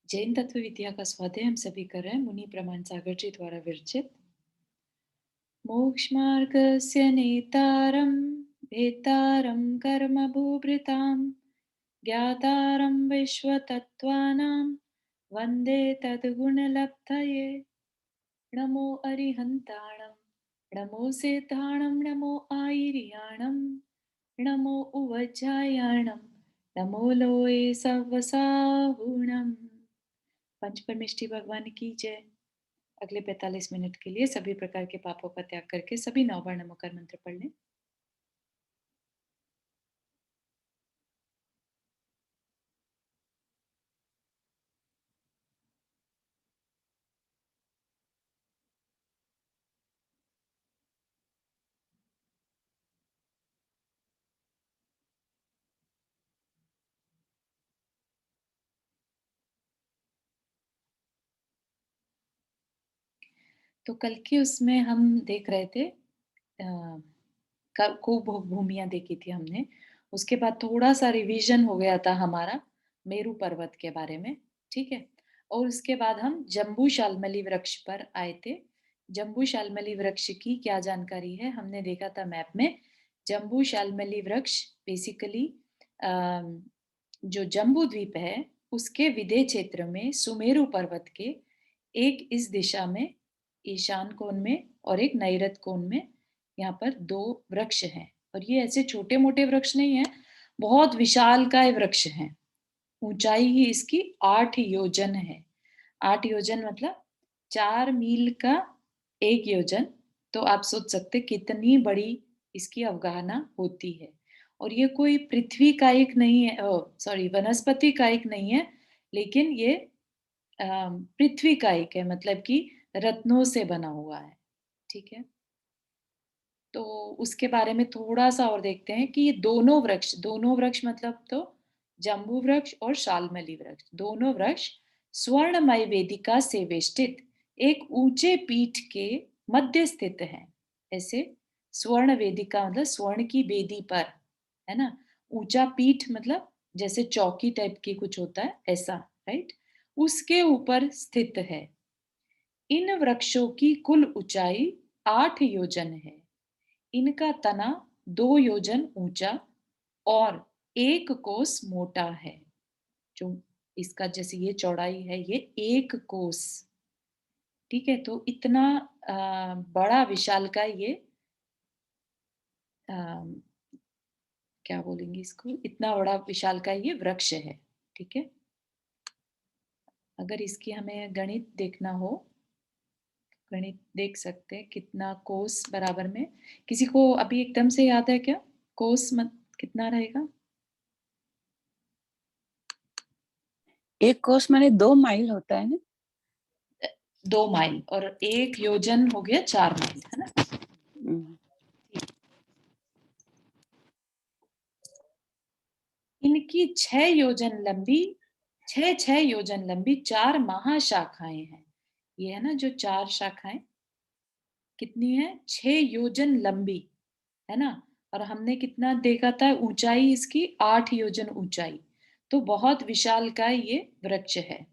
जैन तत्व विद्या का स्वाध्याय हम सभी कर रहे हैं मुनि प्रमाण सागर जी द्वारा विरचित। मोक्षमार्गस्य नेतारं भेतारं कर्मभूभृतां ज्ञातारं विश्वतत्त्वानां वन्दे तद्गुणलब्धये। नमो अरिहन्ताणं नमो सेताणं नमो आयिर्याणं नमो उवज्जायाणं नमो लोये सवसाहुणम्। पंच परमेष्ठी भगवान की जय। अगले 45 मिनट के लिए सभी प्रकार के पापों का त्याग करके सभी 9 बार नमोकार मंत्र पढ़ लें। तो कल की उसमें हम देख रहे थे को भूमियां देखी थी हमने। उसके बाद थोड़ा सा रिवीजन हो गया था हमारा मेरू पर्वत के बारे में। ठीक है। और उसके बाद हम जम्बू शालमली वृक्ष पर आए थे। जम्बू शालमली वृक्ष की क्या जानकारी है हमने देखा था मैप में। जम्बू शालमली वृक्ष बेसिकली जो जम्बू द्वीप है उसके विदय क्षेत्र में सुमेरु पर्वत के एक इस दिशा में ईशान कोण में और एक नैऋत्य कोण में यहाँ पर दो वृक्ष हैं। और ये ऐसे छोटे मोटे वृक्ष नहीं है, बहुत विशालकाय वृक्ष हैं। ऊंचाई ही इसकी 8 योजन है। 8 योजन मतलब 4 मील का एक योजन। तो आप सोच सकते कितनी बड़ी इसकी अवगाहना होती है। और ये कोई पृथ्वी का एक नहीं है, सॉरी वनस्पति का एक नहीं है, लेकिन ये पृथ्वी का एक है, मतलब कि रत्नों से बना हुआ है। ठीक है। तो उसके बारे में थोड़ा सा और देखते हैं कि ये दोनों वृक्ष मतलब तो जम्बू वृक्ष और शालमली वृक्ष, दोनों वृक्ष स्वर्णमय वेदिका से वेष्टित एक ऊंचे पीठ के मध्य स्थित हैं। ऐसे स्वर्ण वेदिका मतलब स्वर्ण की वेदी पर, है ना। ऊंचा पीठ मतलब जैसे चौकी टाइप की कुछ होता है ऐसा, राइट। उसके ऊपर स्थित है। इन वृक्षों की कुल ऊंचाई 8 योजन है। इनका तना 2 योजन ऊंचा और 1 कोस मोटा है। जो इसका जैसे ये चौड़ाई है ये 1 कोस। ठीक है। तो इतना बड़ा विशाल का ये आ, क्या बोलेंगे इसको, इतना बड़ा विशाल का ये वृक्ष है। ठीक है। अगर इसकी हमें गणित देखना हो, गणित देख सकते हैं कितना कोस बराबर में। किसी को अभी एकदम से याद है क्या कोस मत कितना रहेगा? 1 कोस माने 2 माइल होता है ना। 2 माइल और 1 योजन हो गया 4 माइल, है ना। इनकी 6 योजन लंबी 4 महाशाखाएं हैं। ये है ना जो 4 शाखाएं कितनी है, 6 योजन लंबी, है ना। और हमने कितना देखा था ऊंचाई इसकी 8 योजन ऊंचाई। तो बहुत विशाल का ये वृक्ष है।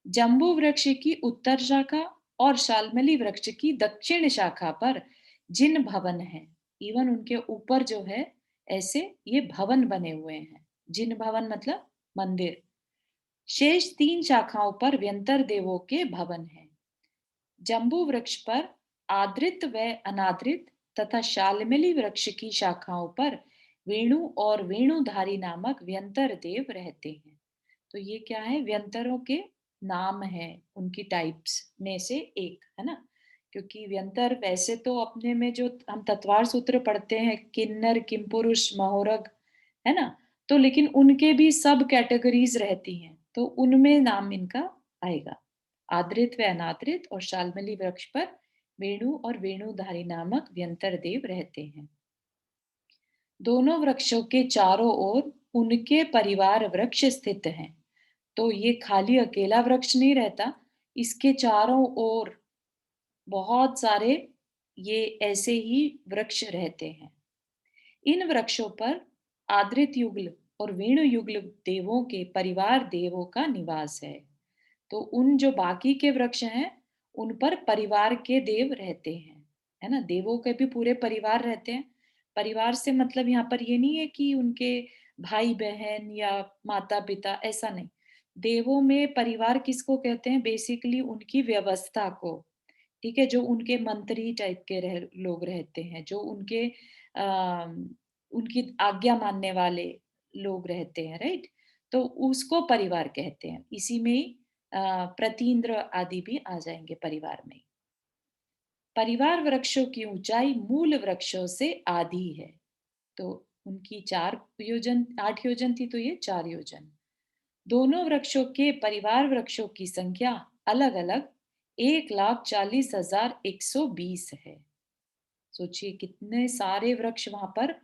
जम्बू वृक्ष की उत्तर शाखा और शालमली वृक्ष की दक्षिण शाखा पर जिन भवन है, इवन उनके ऊपर जो है ऐसे ये भवन बने हुए हैं। जिन भवन मतलब मंदिर। शेष 3 शाखाओं पर व्यंतर देवों के भवन हैं। जम्बू वृक्ष पर आदृत व अनादृत तथा शालमली वृक्ष की शाखाओं पर वेणु और वेणुधारी नामक व्यंतर देव रहते हैं। तो ये क्या है, व्यंतरों के नाम है, उनकी टाइप्स में से एक, है ना। क्योंकि व्यंतर वैसे तो अपने में जो हम तत्वार सूत्र पढ़ते हैं किन्नर किमपुरुष महोरग, है ना। तो लेकिन उनके भी सब कैटेगरीज रहती हैं, तो उनमें नाम इनका आएगा। आदृत व अनादृत और शालमली वृक्ष पर वेणु और वेणुधारी नामक व्यंतर देव रहते हैं। दोनों वृक्षों के चारों ओर उनके परिवार वृक्ष स्थित हैं। तो ये खाली अकेला वृक्ष नहीं रहता, इसके चारों ओर बहुत सारे ये ऐसे ही वृक्ष रहते हैं। इन वृक्षों पर आदृत युगल और वेणु युगल देवों के परिवार देवों का निवास है। तो उन जो बाकी के वृक्ष हैं उन पर परिवार के देव रहते हैं, है ना? देवों के भी पूरे परिवार रहते हैं। परिवार से मतलब यहाँ पर ये नहीं है कि उनके भाई-बहन या माता-पिता, ऐसा नहीं। देवों में परिवार किसको कहते हैं? बेसिकली उनकी व्यवस्था को, ठीक है? जो उनके मंत्री टाइप के लोग रहते हैं, जो उनके उनकी आज्ञा मानने वाले लोग रहते हैं, राइट? तो उसको परिवार कहते हैं। इसी में ही प्रतीन्द्र आदि भी आ जाएंगे परिवार में। परिवार वृक्षों की ऊंचाई मूल वृक्षों से आधी है। तो उनकी 4 योजन, 8 योजन थी, तो ये 4 योजन। दोनों वृक्षों के परिवार वृक्षों की संख्या अलग अलग 1,40,120 है। सोचिए कितने सारे वृक्ष वहां पर,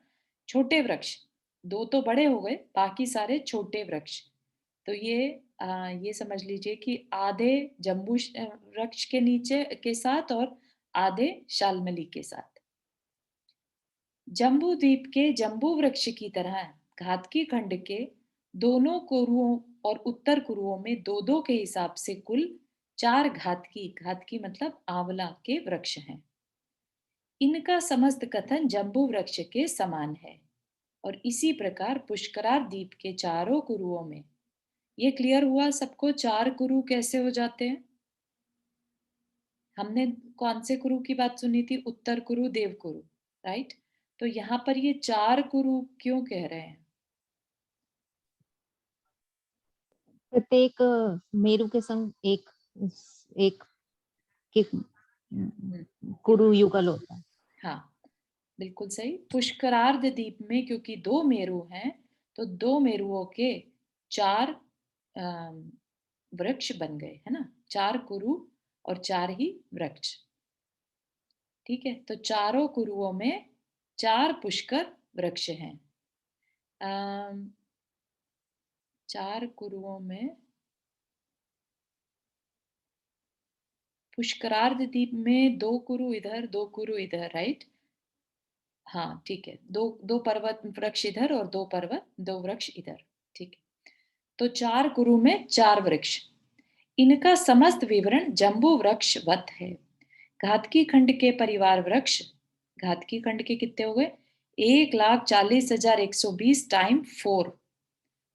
छोटे वृक्ष, दो तो बड़े हो गए, बाकी सारे छोटे वृक्ष। तो ये समझ लीजिए कि आधे वृक्ष के नीचे के साथ और आधे शाल्मली के साथ। जम्बू द्वीप के जम्बू वृक्ष की तरह घातकी खंड के दोनों कुरुओं और उत्तर कुरुओं में दो दो के हिसाब से कुल 4 घातकी मतलब आंवला के वृक्ष हैं। इनका समस्त कथन जम्बू वृक्ष के समान है। और इसी प्रकार पुष्करार द्वीप के चारों कुरुओं में, ये क्लियर हुआ सबको 4 कुरु कैसे हो जाते हैं? हमने कौन से कुरु की बात सुनी थी? उत्तर कुरु, देव कुरु, राइट? तो यहाँ पर ये 4 कुरु क्यों कह रहे हैं? प्रत्येक मेरु के संग एक एक के कुरु युगल होता है। हाँ, बिल्कुल सही। पुष्करार्ध द्वीप में क्योंकि 2 मेरु हैं, तो 2 मेरुओं के 4 वृक्ष बन गए, है ना? 4 कुरु और 4 ही वृक्ष। ठीक है, तो चारों कुरुओं में 4 पुष्कर वृक्ष हैं। 4 कुरुओं में पुष्करार्ध द्वीप में 2 कुरु इधर, 2 कुरु इधर, राइट? हाँ, ठीक है। दो दो पर्वत वृक्ष इधर और 2 वृक्ष इधर, ठीक है। तो 4 कुरु में 4 वृक्ष। इनका समस्त विवरण जम्बू वृक्ष वत है। घातकी खंड के परिवार वृक्ष, घातकी खंड के कितने हो गए? 1,40,120 टाइम 4,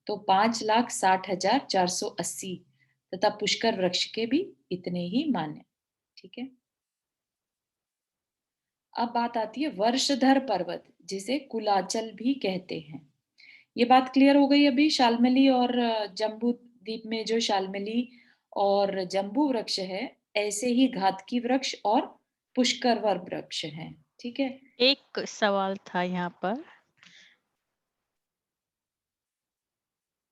तो 5,60,480, तथा पुष्कर वृक्ष के भी इतने ही मान्य। ठीक है। अब बात आती है वर्षधर पर्वत, जिसे कुलाचल भी कहते हैं। ये बात क्लियर हो गई अभी। शाल्मली और जम्बू द्वीप में जो शाल्मली और जम्बू वृक्ष है, ऐसे ही घातकी वृक्ष और पुष्कर वृक्ष हैं। ठीक है। एक सवाल था यहाँ पर,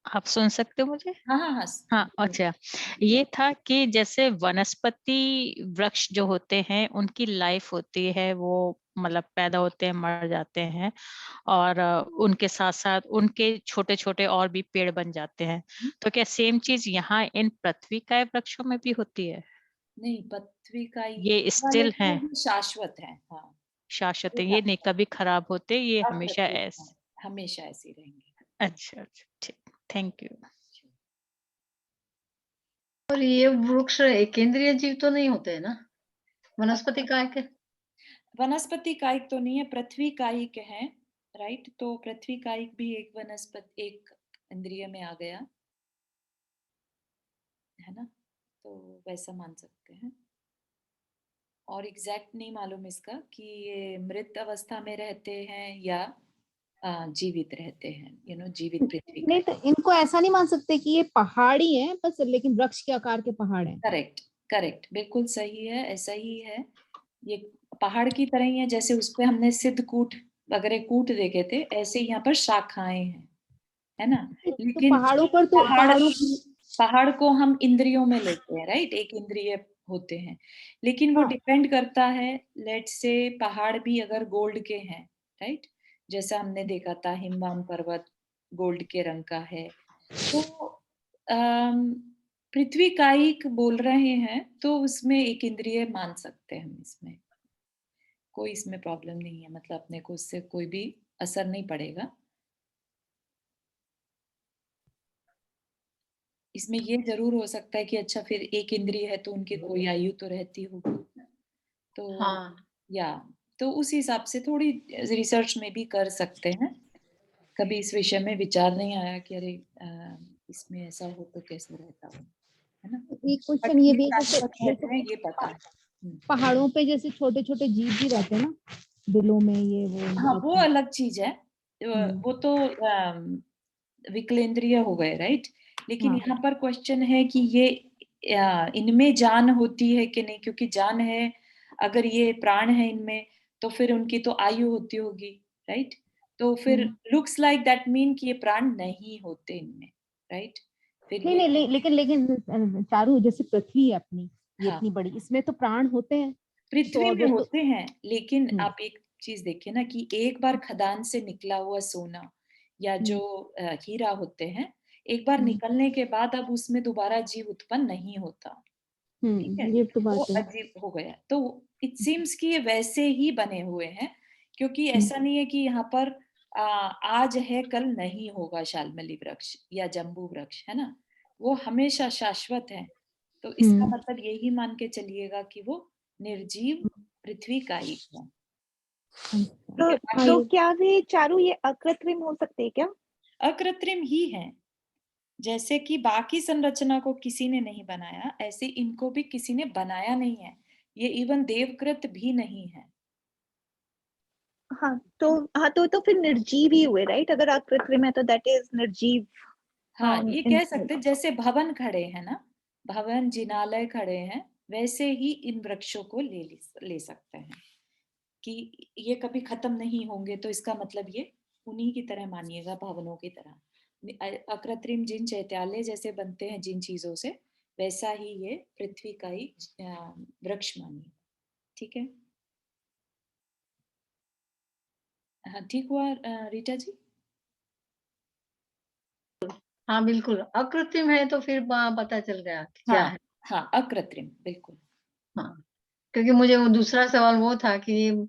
आप सुन सकते हो मुझे? हाँ हाँ हाँ। हाँ, अच्छा। ये था कि जैसे वनस्पति वृक्ष जो होते हैं उनकी लाइफ होती है, वो मतलब पैदा होते हैं, मर जाते हैं, और उनके साथ साथ उनके छोटे छोटे और भी पेड़ बन जाते हैं। तो क्या सेम चीज यहाँ इन पृथ्वी काय वृक्षों में भी होती है? नहीं, पृथ्वी का ये वाले स्टिल वो हैं, भी शाश्वत है। हाँ, शाश्वत ये है, ये नहीं शाश्वत कभी खराब होते, ये है, हमेशा अप्रतिम है, ऐसे। हमेशा ऐसे ही रहेंगे। अच्छा अच्छा, ठीक, थैंक यू। और ये वृक्ष एक केंद्रीय जीव तो नहीं होते है ना? वनस्पति काय के? वनस्पति कायिक तो नहीं है, पृथ्वी कायिक है, राइट? तो पृथ्वी कायिक भी एक वनस्पति, एक इंद्रिय में आ गया, है ना? तो वैसा मान सकते हैं। और एग्जैक्ट नहीं मालूम इसका कि ये मृत अवस्था में रहते हैं या जीवित रहते हैं, जीवित पृथ्वी का। नहीं तो इनको ऐसा नहीं मान सकते कि ये पहाड़ी है बस, लेकिन वृक्ष के आकार के पहाड़ हैं। करेक्ट, करेक्ट, बिल्कुल सही है, ऐसा ही है। ये पहाड़ की तरह ही है, जैसे उस पे हमने सिद्धकूट वगैरह कूट देखे थे, ऐसे यहाँ पर शाखाएं हैं, है ना? तो लेकिन पहाड़ पहाड़ों की, पहाड़ को हम इंद्रियों में लेते हैं, राइट? एक इंद्रिय होते हैं, लेकिन वो हाँ डिपेंड करता है। लेट से पहाड़ भी अगर गोल्ड के हैं, राइट? जैसा हमने देखा था हिमवान पर्वत गोल्ड के रंग का है, तो अम, पृथ्वी कायिक बोल रहे हैं, तो उसमें एक इंद्रिय मान सकते हैं हम। इसमें कोई इसमें प्रॉब्लम नहीं है, मतलब अपने को उससे कोई भी असर नहीं पड़ेगा। इसमें ये जरूर हो सकता है कि अच्छा फिर एक इंद्रिय है तो उनकी कोई आयु तो रहती होगी, तो हाँ या तो उस हिसाब से थोड़ी रिसर्च में भी कर सकते हैं। कभी इस विषय में विचार नहीं आया कि अरे इसमें ऐसा हो तो कैसे रहता हो, है ना। एक बट क्वेश्चन ये ये भी है, जैसे शाश्वत रहते हैं जैसे ये पता है। पहाड़ों पे जैसे छोटे छोटे जीव भी रहते हैं ना, बिलों में ये वो हाँ वो रहते हैं। अलग चीज है। वो तो विकलेंद्रिय हो गए, राइट। लेकिन हाँ। यहाँ पर क्वेश्चन है कि ये इनमें जान होती है कि नहीं, क्योंकि जान है, अगर ये प्राण है इनमें तो फिर उनकी तो आयु होती होगी, राइट। तो फिर लुक्स लाइक दैट मीन कि ये प्राण नहीं होते इनमें, राइट। फिर नहीं ये नहीं लेकिन चारू, जैसे पृथ्वी है अपनी, ये हाँ इतनी बड़ी, इसमें तो प्राण होते हैं। तो पृथ्वी में अगर तो होते हैं, लेकिन हम्म, आप एक चीज देखिए ना कि एक बार खदान से निकला हुआ सोना या जो हीरा होते हैं, एक बार निकलने के बाद अब उसमें दोबारा जीव उत्पन्न नहीं होता, ठीक है। ये तो वो बात है। अजीब हो गया, तो इट सीम्स कि ये वैसे ही बने हुए हैं, क्योंकि ऐसा नहीं है कि यहाँ पर आज है कल नहीं होगा शाल्मली वृक्ष या जम्बू वृक्ष, है ना। वो हमेशा शाश्वत है, तो इसका मतलब यही मान के चलिएगा कि वो निर्जीव पृथ्वी का ही है, ठीक तो है। तो बाकी क्या वे चारू ये अकृत्रिम हो सकते हैं क्या? अकृत्रिम ही है, जैसे कि बाकी संरचना को किसी ने नहीं बनाया, ऐसे इनको भी किसी ने बनाया नहीं है। ये इवन देवकृत भी नहीं है। हाँ तो फिर निर्जीव ही हुए, राइट? अगर अकृत्रिम है तो दैट इज निर्जीव। हाँ ये कह इंस्टेड। सकते हैं, जैसे भवन खड़े हैं ना, भवन जिनालय खड़े हैं, वैसे ही इन वृक्षों को ले सकते हैं कि ये कभी खत्म नहीं होंगे, तो इसका मतलब ये उन्हीं की तरह मानिएगा, भवनों की तरह। अकृत्रिम जिन चैत्यालय जैसे बनते हैं जिन चीजों से, वैसा ही ये पृथ्वी का ही वृक्ष मानिए, ठीक है। हाँ ठीक हुआ रीटा जी। हाँ बिल्कुल, अकृत्रिम है तो फिर पता चल गया कि क्या हाँ है। हाँ अकृत्रिम बिल्कुल। हाँ, क्योंकि मुझे वो दूसरा सवाल वो था कि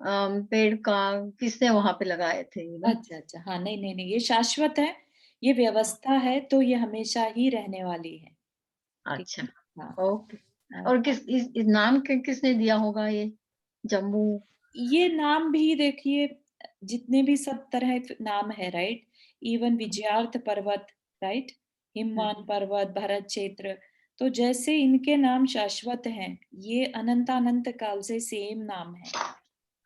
पेड़ का किसने वहां पे लगाए थे, अच्छा अच्छा, हाँ नहीं नहीं नहीं, ये शाश्वत है, ये व्यवस्था है, तो ये हमेशा ही रहने वाली है, ठीक अच्छा, है। हाँ ओके। और इस नाम किसने दिया होगा ये जम्बू? ये नाम भी देखिए, जितने भी सब तरह के नाम है, राइट। इवन विजयार्थ पर्वत, राइट, हिमवान पर्वत, भरत क्षेत्र, तो जैसे इनके नाम शाश्वत हैं, ये अनंत अनंत काल से सेम नाम है,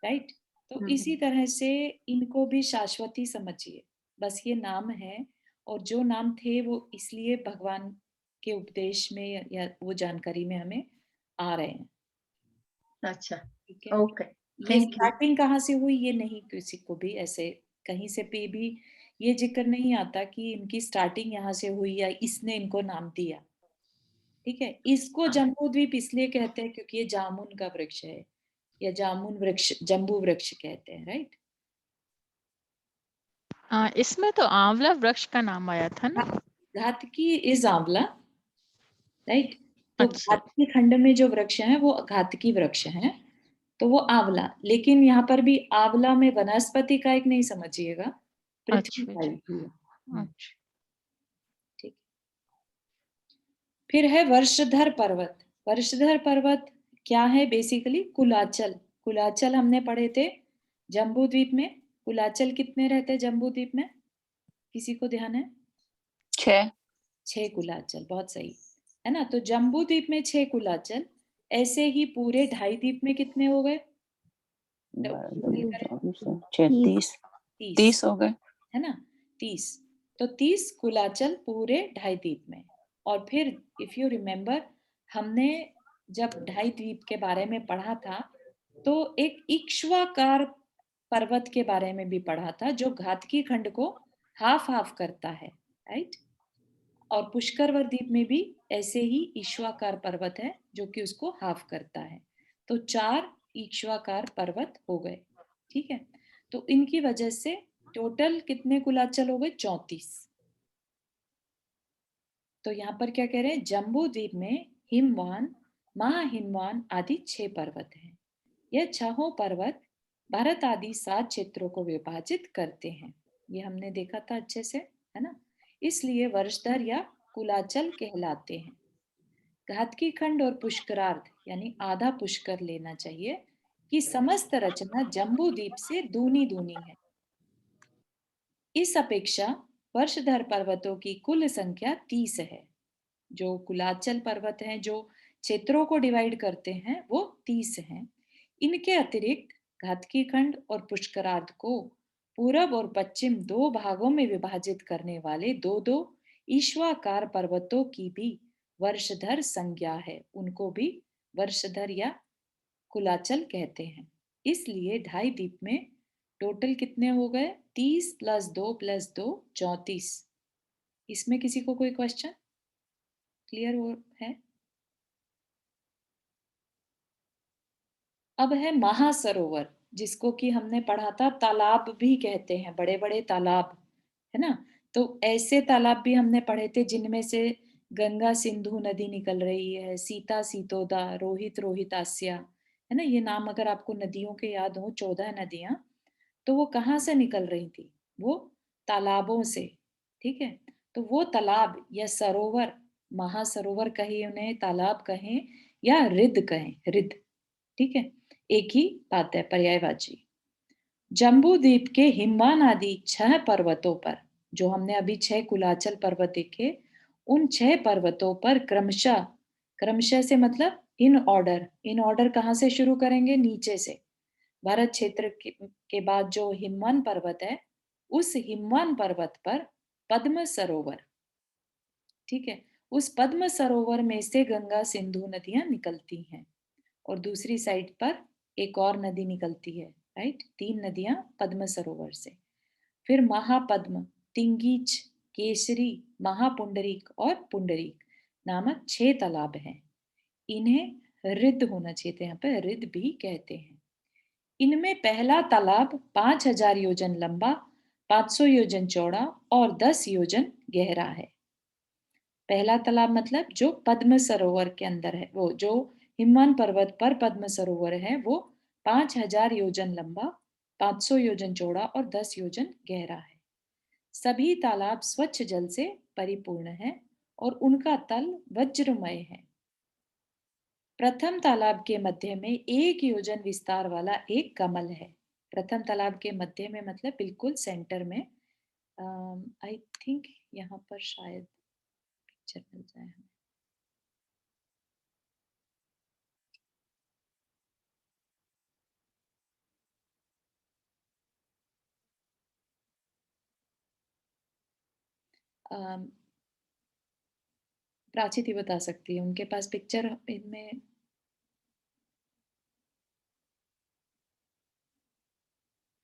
राइट। तो इसी तरह से इनको भी शाश्वती समझिए, बस ये नाम है, और जो नाम थे वो इसलिए भगवान के उपदेश में या वो जानकारी में हमें आ रहे हैं, अच्छा, ठीक है। ओके, ये थैंक यू। स्टार्टिंग कहाँ से हुई ये नहीं किसी को भी ऐसे कहीं से भी ये जिक्र नहीं आता कि इनकी स्टार्टिंग यहाँ से हुई या इसने इनको नाम दिया, ठीक है। इसको जम्बूद्वीप इसलिए कहते हैं क्योंकि ये जामुन का वृक्ष है, या जामुन वृक्ष जम्बू वृक्ष कहते हैं, राइट। इसमें तो आंवला वृक्ष का नाम आया था ना। घातकी इज आंवला, राइट। तो अच्छा घातकी खंड में जो वृक्ष हैं वो घातकी वृक्ष हैं, तो वो आंवला। लेकिन यहाँ पर भी आंवला में वनस्पति का एक नहीं समझिएगा, पृथ्वी अच्छा का ही है। अच्छा। ठीक। फिर है वर्षधर पर्वत। वर्षधर पर्वत क्या है, बेसिकली कुलाचल। कुलाचल हमने पढ़े थे जम्बू द्वीप में। कुलाचल कितने रहते हैं जम्बू द्वीप में, किसी को ध्यान है? 6। 6 कुलाचल, बहुत सही, है ना। तो जम्बू द्वीप में 6 कुलाचल, ऐसे ही पूरे 2.5 द्वीप में कितने हो गए? 36 30 हो गए, है ना, 30। तो 30 कुलाचल पूरे 2.5 द्वीप में। और फिर इफ यू रिमेम्बर, हमने जब 2.5 द्वीप के बारे में पढ़ा था, तो एक इक्ष्वाकार पर्वत के बारे में भी पढ़ा था, जो घातकी खंड को हाफ हाफ करता है, राइट। और पुष्करवर द्वीप में भी ऐसे ही ईश्वाकार पर्वत है जो कि उसको हाफ करता है। तो 4 ईश्वाकार पर्वत हो गए, ठीक है। तो इनकी वजह से टोटल कितने कुलाचल हो गए? 34। तो यहाँ पर क्या कह रहे हैं, जम्बू द्वीप में हिमवान, महाहिमवान आदि 6 पर्वत हैं। यह 6 पर्वत भारत आदि 7 क्षेत्रों को विभाजित करते हैं। ये हमने देखा था अच्छे से, है ना। इसलिए वर्षधर या कुलाचल कहलाते हैं। घातकी खंड और पुष्करार्ध यानी आधा पुष्कर लेना चाहिए कि समस्त रचना जम्बू द्वीप से दूनी दूनी है। इस अपेक्षा वर्षधर पर्वतों की कुल संख्या 30 है। जो कुलाचल पर्वत हैं, जो क्षेत्रों को डिवाइड करते हैं, वो 30 हैं। इनके अतिरिक्त घातकी खंड और पुष्करार्ध को पूरब और पश्चिम दो भागों में विभाजित करने वाले दो दो ईश्वाकार पर्वतों की भी वर्षधर संज्ञा है। उनको भी वर्षधर या कुलाचल कहते हैं। इसलिए 2.5 द्वीप में टोटल कितने हो गए? 30 + 2 + 2 34। इसमें किसी को कोई क्वेश्चन क्लियर हो है? अब है महासरोवर, जिसको कि हमने पढ़ा था तालाब भी कहते हैं, बड़े बड़े तालाब, है ना। तो ऐसे तालाब भी हमने पढ़े थे जिनमें से गंगा सिंधु नदी निकल रही है, सीता सीतोदा, रोहित रोहितास्या, है ना। ये नाम अगर आपको नदियों के याद हो, 14 नदियां, तो वो कहाँ से निकल रही थी? वो तालाबों से। ठीक है, तो वो तालाब या सरोवर, महासरोवर कहें उन्हें, तालाब कहें या रिद कहें, रिद, ठीक है, एक ही बात है, पर्यायवाची। जम्बू द्वीप के हिमवान आदि 6 पर्वतों पर, जो हमने अभी 6 कुलाचल पर्वत देखे, उन 6 पर्वतों पर क्रमशः, क्रमशः से मतलब इन ऑर्डर, इन ऑर्डर कहाँ से शुरू करेंगे? नीचे से। भारत क्षेत्र के बाद जो हिमवान पर्वत है, उस हिमवान पर्वत पर पद्म सरोवर, ठीक है, उस पद्म सरोवर में से गंगा सिंधु नदियां निकलती हैं और दूसरी साइड पर एक और नदी निकलती है, राइट। 3 नदियां पद्म सरोवर से। फिर महापद्म, तिंगीच, केसरी, महापुंडरीक और पुंडरीक नामक 6 तालाब हैं। इन्हें रिद्ध होना चाहिए था, यहाँ पे रिद्ध भी कहते हैं। इनमें पहला तालाब 5000 योजन लंबा, 500 योजन चौड़ा और 10 योजन गहरा है। पहला तालाब मतलब जो पद्म सरोवर के अंदर है, वो जो हिमवान पर्वत पर पद्म सरोवर है, वो 5000 योजन लंबा, 500 योजन चौड़ा और 10 योजन गहरा है। सभी तालाब स्वच्छ जल से परिपूर्ण है और उनका तल वज्रमय है। प्रथम तालाब के मध्य में 1 योजन विस्तार वाला एक कमल है। प्रथम तालाब के मध्य में मतलब बिल्कुल सेंटर में। आई थिंक यहाँ पर शायद पिक्चर मिल जाए हमें। प्राची थी बता सकती है, उनके पास पिक्चर इनमें।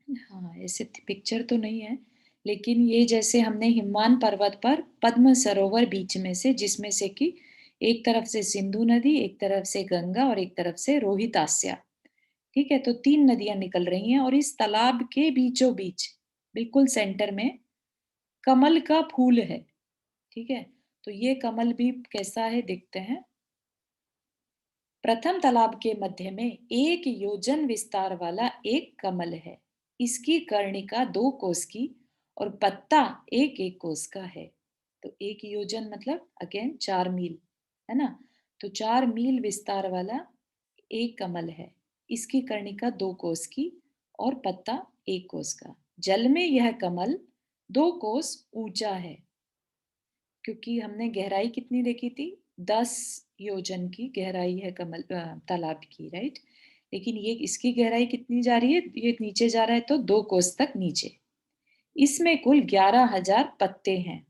हाँ, ऐसे पिक्चर तो नहीं है, लेकिन ये जैसे हमने हिमवान पर्वत पर पद्म सरोवर बीच में से, जिसमें से कि एक तरफ से सिंधु नदी, एक तरफ से गंगा और एक तरफ से रोहितास्या, ठीक है। तो 3 नदियां निकल रही हैं और इस तालाब के बीचों बीच बिल्कुल सेंटर में कमल का फूल है, ठीक है। तो ये कमल भी कैसा है देखते हैं। प्रथम तालाब के मध्य में 1 योजन विस्तार वाला एक कमल है। इसकी कर्णिका 2 कोस की और पत्ता 1-1 कोस का है। तो 1 योजन मतलब अगेन 4 मील, है ना। तो 4 मील विस्तार वाला एक कमल है। इसकी कर्णिका 2 कोस की और पत्ता 1 कोस का। जल में यह कमल 2 कोस ऊंचा है, क्योंकि हमने गहराई कितनी देखी थी? 10 योजन की गहराई है कमल तालाब की, राइट। लेकिन ये इसकी गहराई कितनी जा रही है? ये नीचे जा रहा है तो 2 कोस तक नीचे। इसमें कुल 11,000 पत्ते हैं।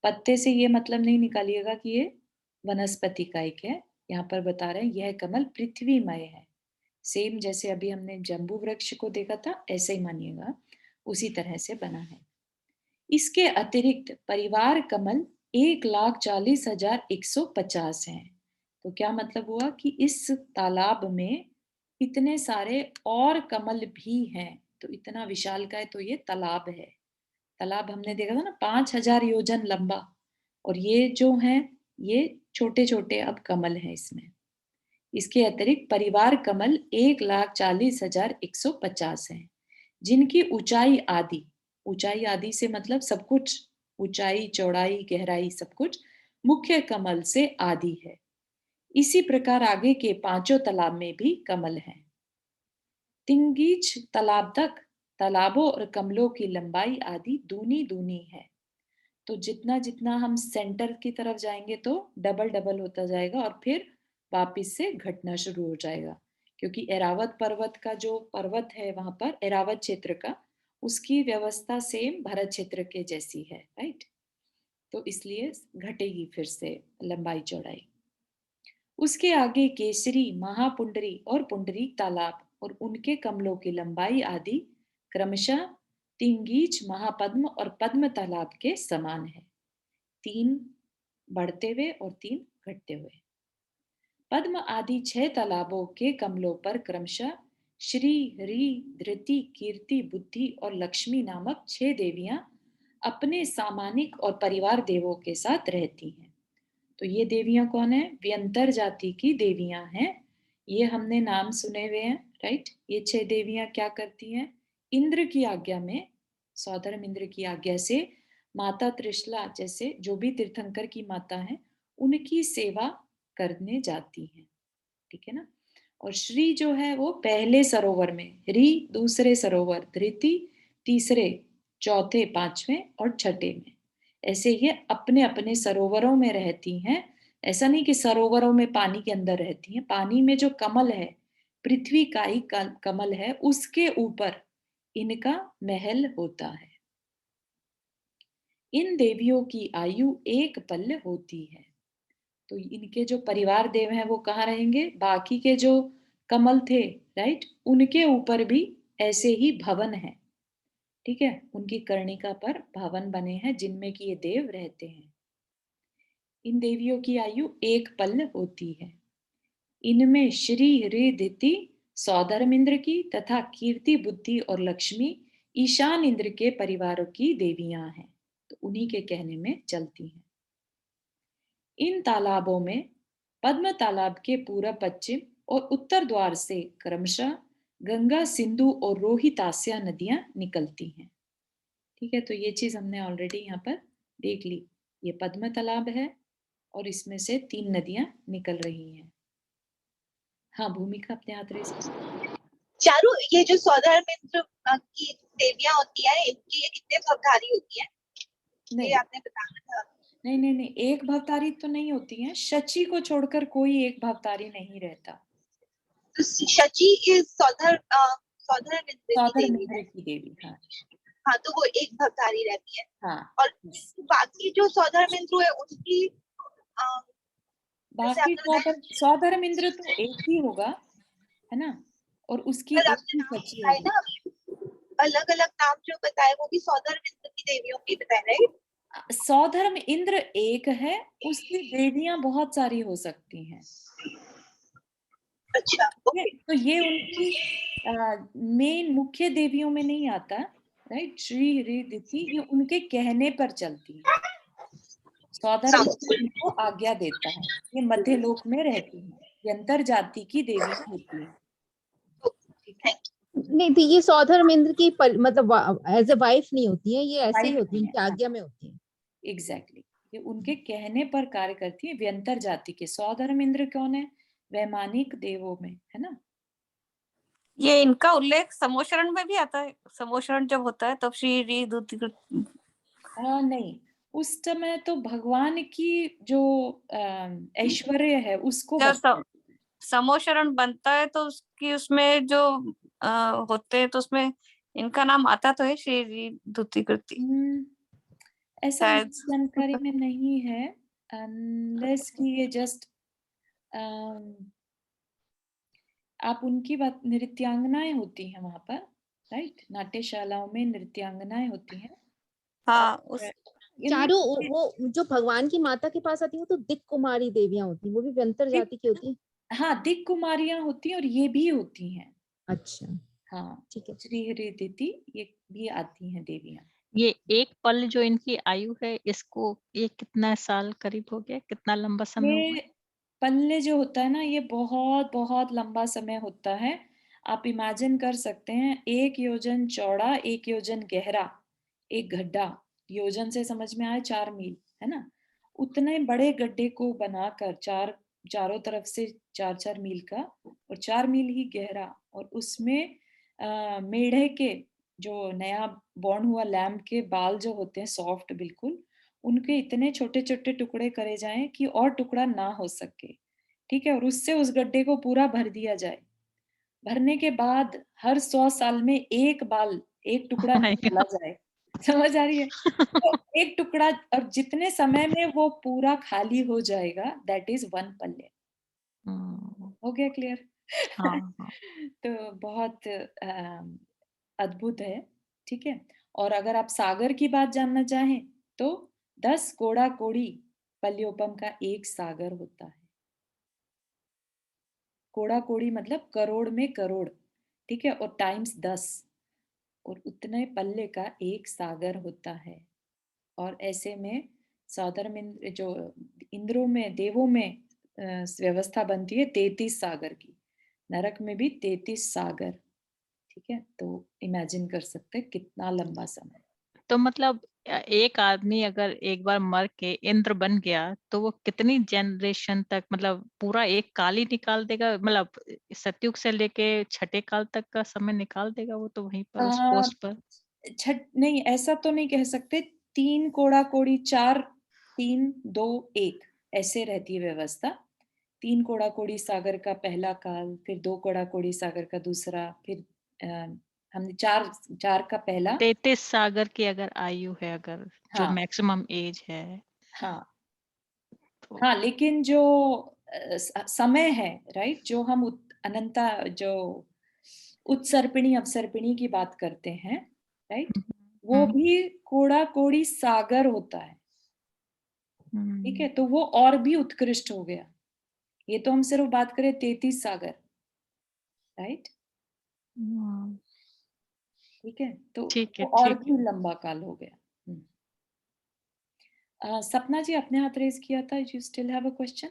पत्ते से ये मतलब नहीं निकालिएगा कि ये वनस्पति का एक है। यहाँ पर बता रहे हैं यह कमल पृथ्वीमय है। सेम जैसे अभी हमने जम्बू वृक्ष को देखा था, ऐसे ही मानिएगा, उसी तरह से बना है। इसके अतिरिक्त परिवार कमल 1,40,150 हैं। तो क्या मतलब हुआ कि इस तालाब में इतने सारे और कमल भी हैं। तो इतना विशाल का है, तो ये तालाब है। तालाब हमने देखा था ना 5,000 योजन लंबा, और ये जो है ये छोटे छोटे अब कमल हैं इसमें। इसके अतिरिक्त परिवार कमल 1,40,150 हैं, जिनकी ऊंचाई आदि से मतलब सब कुछ, ऊंचाई, चौड़ाई, गहराई, सब कुछ मुख्य कमल से आदि है। इसी प्रकार आगे के 5 तालाब में भी कमल हैं। तिंगीच तालाब तक तालाबों और कमलों की लंबाई आदि दूनी दूनी है। तो जितना जितना हम सेंटर की तरफ जाएंगे तो डबल डबल होता जाएगा और फिर वापिस से घटना शुरू हो जाएगा, क्योंकि एरावत पर्वत का जो पर्वत है वहां पर एरावत क्षेत्र का, उसकी व्यवस्था सेम भरत क्षेत्र के जैसी है, राइट। तो इसलिए घटेगी फिर से लंबाई चौड़ाई। उसके आगे केसरी, महापुंडरी और पुंडरीक तालाब और उनके कमलों की लंबाई आदि क्रमशः तिंगीच, महापद्म और पद्म तालाब के समान है। 3 बढ़ते हुए और 3 घटते हुए। पद्म आदि 6 तालाबों के कमलों पर क्रमशः श्री, री, धृति, कीर्ति, बुद्धि और लक्ष्मी नामक 6 देवियां अपने सामानिक और परिवार देवों के साथ रहती हैं। तो ये देवियां कौन है? व्यंतर जाति की देवियां हैं। ये हमने नाम सुने हुए हैं, राइट। ये 6 देवियां क्या करती हैं? इंद्र की आज्ञा में, सौधर्म इंद्र की आज्ञा से माता त्रिशला जैसे जो भी तीर्थंकर की माता है उनकी सेवा करने जाती हैं, ठीक है ना। और श्री जो है वो पहले सरोवर में, री दूसरे सरोवर, धृति तीसरे, चौथे, पांचवें और छठे में। ऐसे ये अपने अपने सरोवरों में रहती हैं। ऐसा नहीं कि सरोवरों में पानी के अंदर रहती हैं, पानी में जो कमल है, पृथ्वी का ही कमल है, उसके ऊपर इनका महल होता है। इन देवियों की आयु 1 पल्ल होती है। तो इनके जो परिवार देव हैं वो कहाँ रहेंगे? बाकी के जो कमल थे, राइट, उनके ऊपर भी ऐसे ही भवन है, ठीक है। उनकी कर्णिका पर भवन बने हैं जिनमें कि ये देव रहते हैं। इन देवियों की आयु 1 पल्ल होती है। इनमें श्री, हृदिति सौधर्म इंद्र की तथा कीर्ति, बुद्धि और लक्ष्मी ईशान इंद्र के परिवारों की देवियां हैं, तो उन्हीं के कहने में चलती हैं। इन तालाबों में पद्म तालाब के पूर्व, पश्चिम और उत्तर द्वार से क्रमशः गंगा, सिंधु और रोहितास्या नदियां निकलती हैं, ठीक है। तो ये चीज हमने ऑलरेडी यहाँ पर देख ली। ये पद्म तालाब है और इसमें से 3 नदियां निकल रही हैं। हाँ, भूमिका अपने हाथ रेस कर। चारू, ये जो सौधर्म इंद्र की देवियां होती है, इनकी ये कितने भवधारी होती है? नहीं, ये आपने बताया था। नहीं, एक भवतारी तो नहीं होती है। शची को छोड़कर कोई एक भवतारी नहीं रहता। तो शची इज सौधर्म इंद्र की सौधर्म देवी इंद्र है। की देवी, हाँ हाँ, तो वो एक भवधारी रहती है। हाँ। और बाकी जो सौधर्म इंद्र है उनकी बाकी सौधर्म इंद्र तो एक ही होगा, है ना, और उसकी एक ही शची होगी। अलग अलग नाम जो बताए वो भी सौधर्म इंद्र की देवियों की बताए, राइट? सौधर्म इंद्र एक है, उसकी देवियां बहुत सारी हो सकती हैं। अच्छा, ओके। तो ये उनकी मेन मुख्य देवियों में नहीं आता, राइट। श्री, हृदिति ये उनके कहने पर चलती है। सौधर्म उनको आज्ञा देता है। ये मध्य लोक में रहती है, यंतर जाति की देवी होती है, ठीक है। नहीं तो ये सौधर्म इंद्र की मतलब एज ए वाइफ नहीं होती है, ये ऐसे ही वाइफ होती है, नहीं इनकी है, आज्ञा में होती है। एग्जैक्टली। ये उनके कहने पर कार्य करती है, व्यंतर जाति के। सौधर्म इंद्र कौन है? वैमानिक देवों में, है ना। ये इनका उल्लेख समोशरण में भी आता है। समोशरण जब होता है तब श्री नहीं, उस समय तो भगवान की जो ऐश्वर्य है उसको जब समोशरण बनता है तो उसकी उसमें जो होते हैं तो उसमें इनका नाम आता तो है श्री धुति कृति। ऐसा शायद जानकारी में नहीं है, अनलेस कि ये जस्ट आप उनकी बात, नृत्यांगनाएं होती हैं वहां पर, राइट। नाट्यशालाओं में नृत्यांगनाएं होती हैं। हाँ, और चारू, इनमें वो जो भगवान की माता के पास आती है वो तो दिक कुमारी देवियां होती हैं, वो भी व्यंतर जाति की होती है। हाँ, दिक कुमारियां होती हैं और ये भी होती हैं। अच्छा, हाँ, ठीक है। श्री हरिदिति ये भी आती हैं देवियां। ये 1 पल जो इनकी आयु है, इसको ये कितना साल करीब हो गया, कितना लंबा समय हुआ? ये पल्ले जो होता है ना, ये बहुत बहुत लंबा समय होता है। आप इमेजिन कर सकते हैं, 1 योजन चौड़ा, 1 योजन गहरा एक गड्ढा, योजन से समझ में आए 4 मील, है ना। उतने बड़े गड्ढे को बनाकर चारों तरफ से 4-4 मील का और 4 मील ही गहरा, और उसमें मेढ़े के जो नया बॉर्न हुआ लैम्ब के बाल जो होते हैं सॉफ्ट बिल्कुल, उनके इतने छोटे-छोटे टुकड़े करे जाएं कि और टुकड़ा ना हो सके, ठीक है? और उससे उस गड्ढे को पूरा भर दिया जाए। भरने के बाद हर 100 साल में एक बाल, एक टुकड़ा माय निकाला गॉड। जाए। समझ आ रही है? तो एक टुकड़ा, और जितने समय में वो पूरा खाली हो जाएगा, दैट इज़ 1 पल्ले। हम्म, हो गया क्लियर? हाँ हाँ। तो बहुत अद्भुत है, ठीक है? और अगर आप सागर की बात जानना चाहें, तो 10 कोड़ा-कोड़ी पल्योपम का एक सागर होता है। कोड़ा-कोड़ी मतलब करोड़ में करोड़, ठीक है? और टाइम्स 10, और उतने पल्ले का एक सागर होता है। और ऐसे में सौदर्म इंद्र जो इंद्रों में, देवों में व्यवस्था बनती है 33 सागर की। नरक में भी 33 सागर, ठीक है? तो इमेजिन कर सकते हैं कितना लंबा समय। तो मतलब एक आदमी अगर एक बार मर के इंद्र बन गया तो वो कितनी जनरेशन तक, मतलब पूरा एक काल ही निकाल देगा, मतलब सतयुग से लेके छठे काल तक का समय निकाल देगा वो तो वहीं पर उस अ, पोस्ट पर। छठ नहीं, ऐसा तो नहीं कह सकते। 3 कोड़ा-कोड़ी, 4, 3, 2, 1 ऐसे रहती है व्यवस्था। 3 कोड़ा-कोड़ी सागर का पहला काल, फिर 2 कोड़ा-कोड़ी सागर का दूसरा, फिर हमने 4 का पहला। 33 सागर की अगर आयु है, अगर जो हाँ, मैक्सिमम एज है हाँ, तो। हाँ, लेकिन जो समय है, राइट? जो हम अनंता, जो उत्सर्पिणी अपसर्पिणी की बात करते हैं, राइट? वो हम्म, भी कोड़ा-कोड़ी सागर होता है, ठीक है? हम्म, तो वो और भी उत्कृष्ट हो गया। ये तो हम सिर्फ बात करें 33 सागर, राइट? हम्म, ठीक है? तो ठीक है वो और ठीक है। भी लंबा काल हो गया। सपना जी, आपने हाथ रेज किया था। You still have a question?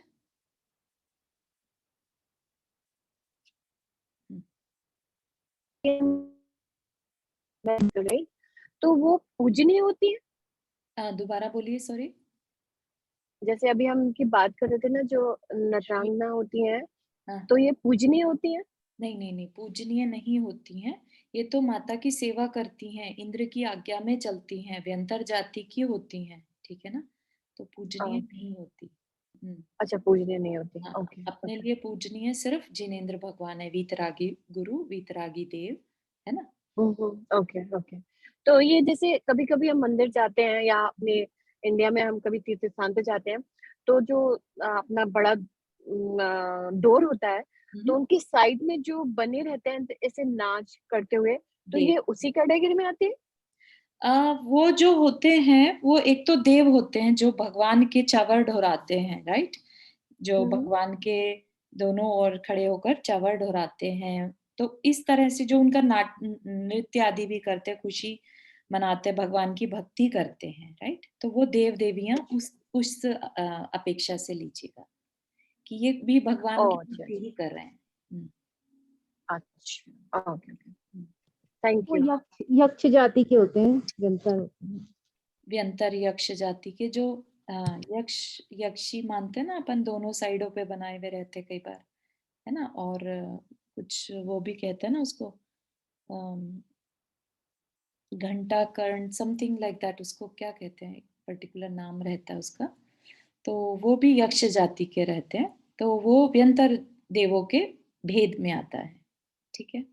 Right, तो वो पूजनीय होती है। दोबारा बोलिए, सॉरी। जैसे अभी हम उनकी बात कर रहे थे ना, जो नटांगना होती हैं, हाँ, तो ये पूजनीय होती है। नहीं नहीं नहीं, पूजनीय नहीं होती हैं। ये तो माता की सेवा करती हैं, इंद्र की आज्ञा में चलती हैं, व्यंतर जाति की होती हैं, ठीक है ना? तो पूजनीय ओके, नहीं होती। हम्म। अच्छा पूजनीय नहीं होती, हाँ, ओके अपने ओके। लिए पूजनीय सिर्फ जिनेंद्र भगवान है, वीतरागी गुरु, वीतरागी देव, है ना? Okay okay. तो ये जैसे कभी कभी हम मंदिर जाते हैं या अपने इंडिया में हम कभी तीर्थ स्थान पे जाते हैं, तो जो अपना बड़ा डोर होता है, तो हम्म। उनकी साइड में जो बने रहते हैं ऐसे नाच करते हुए, तो देव, ये उसी कैटेगरी में आते हैं। वो जो होते हैं वो एक तो देव होते हैं जो भगवान के चवर ढोराते हैं, राइट? जो हम्म। भगवान के दोनों ओर खड़े होकर चवर ढोराते हैं। तो इस तरह से जो उनका नृत्य आदि भी करते हैं, खुशी मनाते हैं, भगवान की भक्ति करते हैं, राइट? तो वो देव देवियां उस अपेक्षा से लीजिएगा कि ये भी भगवान की ओह अच्छा भक्ति ही कर रहे हैं। हम्म, अच्छा, ओके ओके, हम्म। थैंक वो यू। यक्ष जाति के होते हैं, व्यंतर होते हैं। व्यंतर यक्ष जाति के जो यक्ष, यक्षी मानते हैं ना अपन, दोनों साइडों पे बनाए हुए रहते हैं कई बार, है ना? और कुछ वो भी कहते हैं ना उसको, अम, घंटा कर्ण, समथिंग लाइक दैट, उसको क्या कहते हैं? पर्टिकुलर नाम रहता है उसका। तो वो भी यक्ष जाति के रहते हैं। तो वो व्यंतर देवों के भेद में आता है, ठीक है?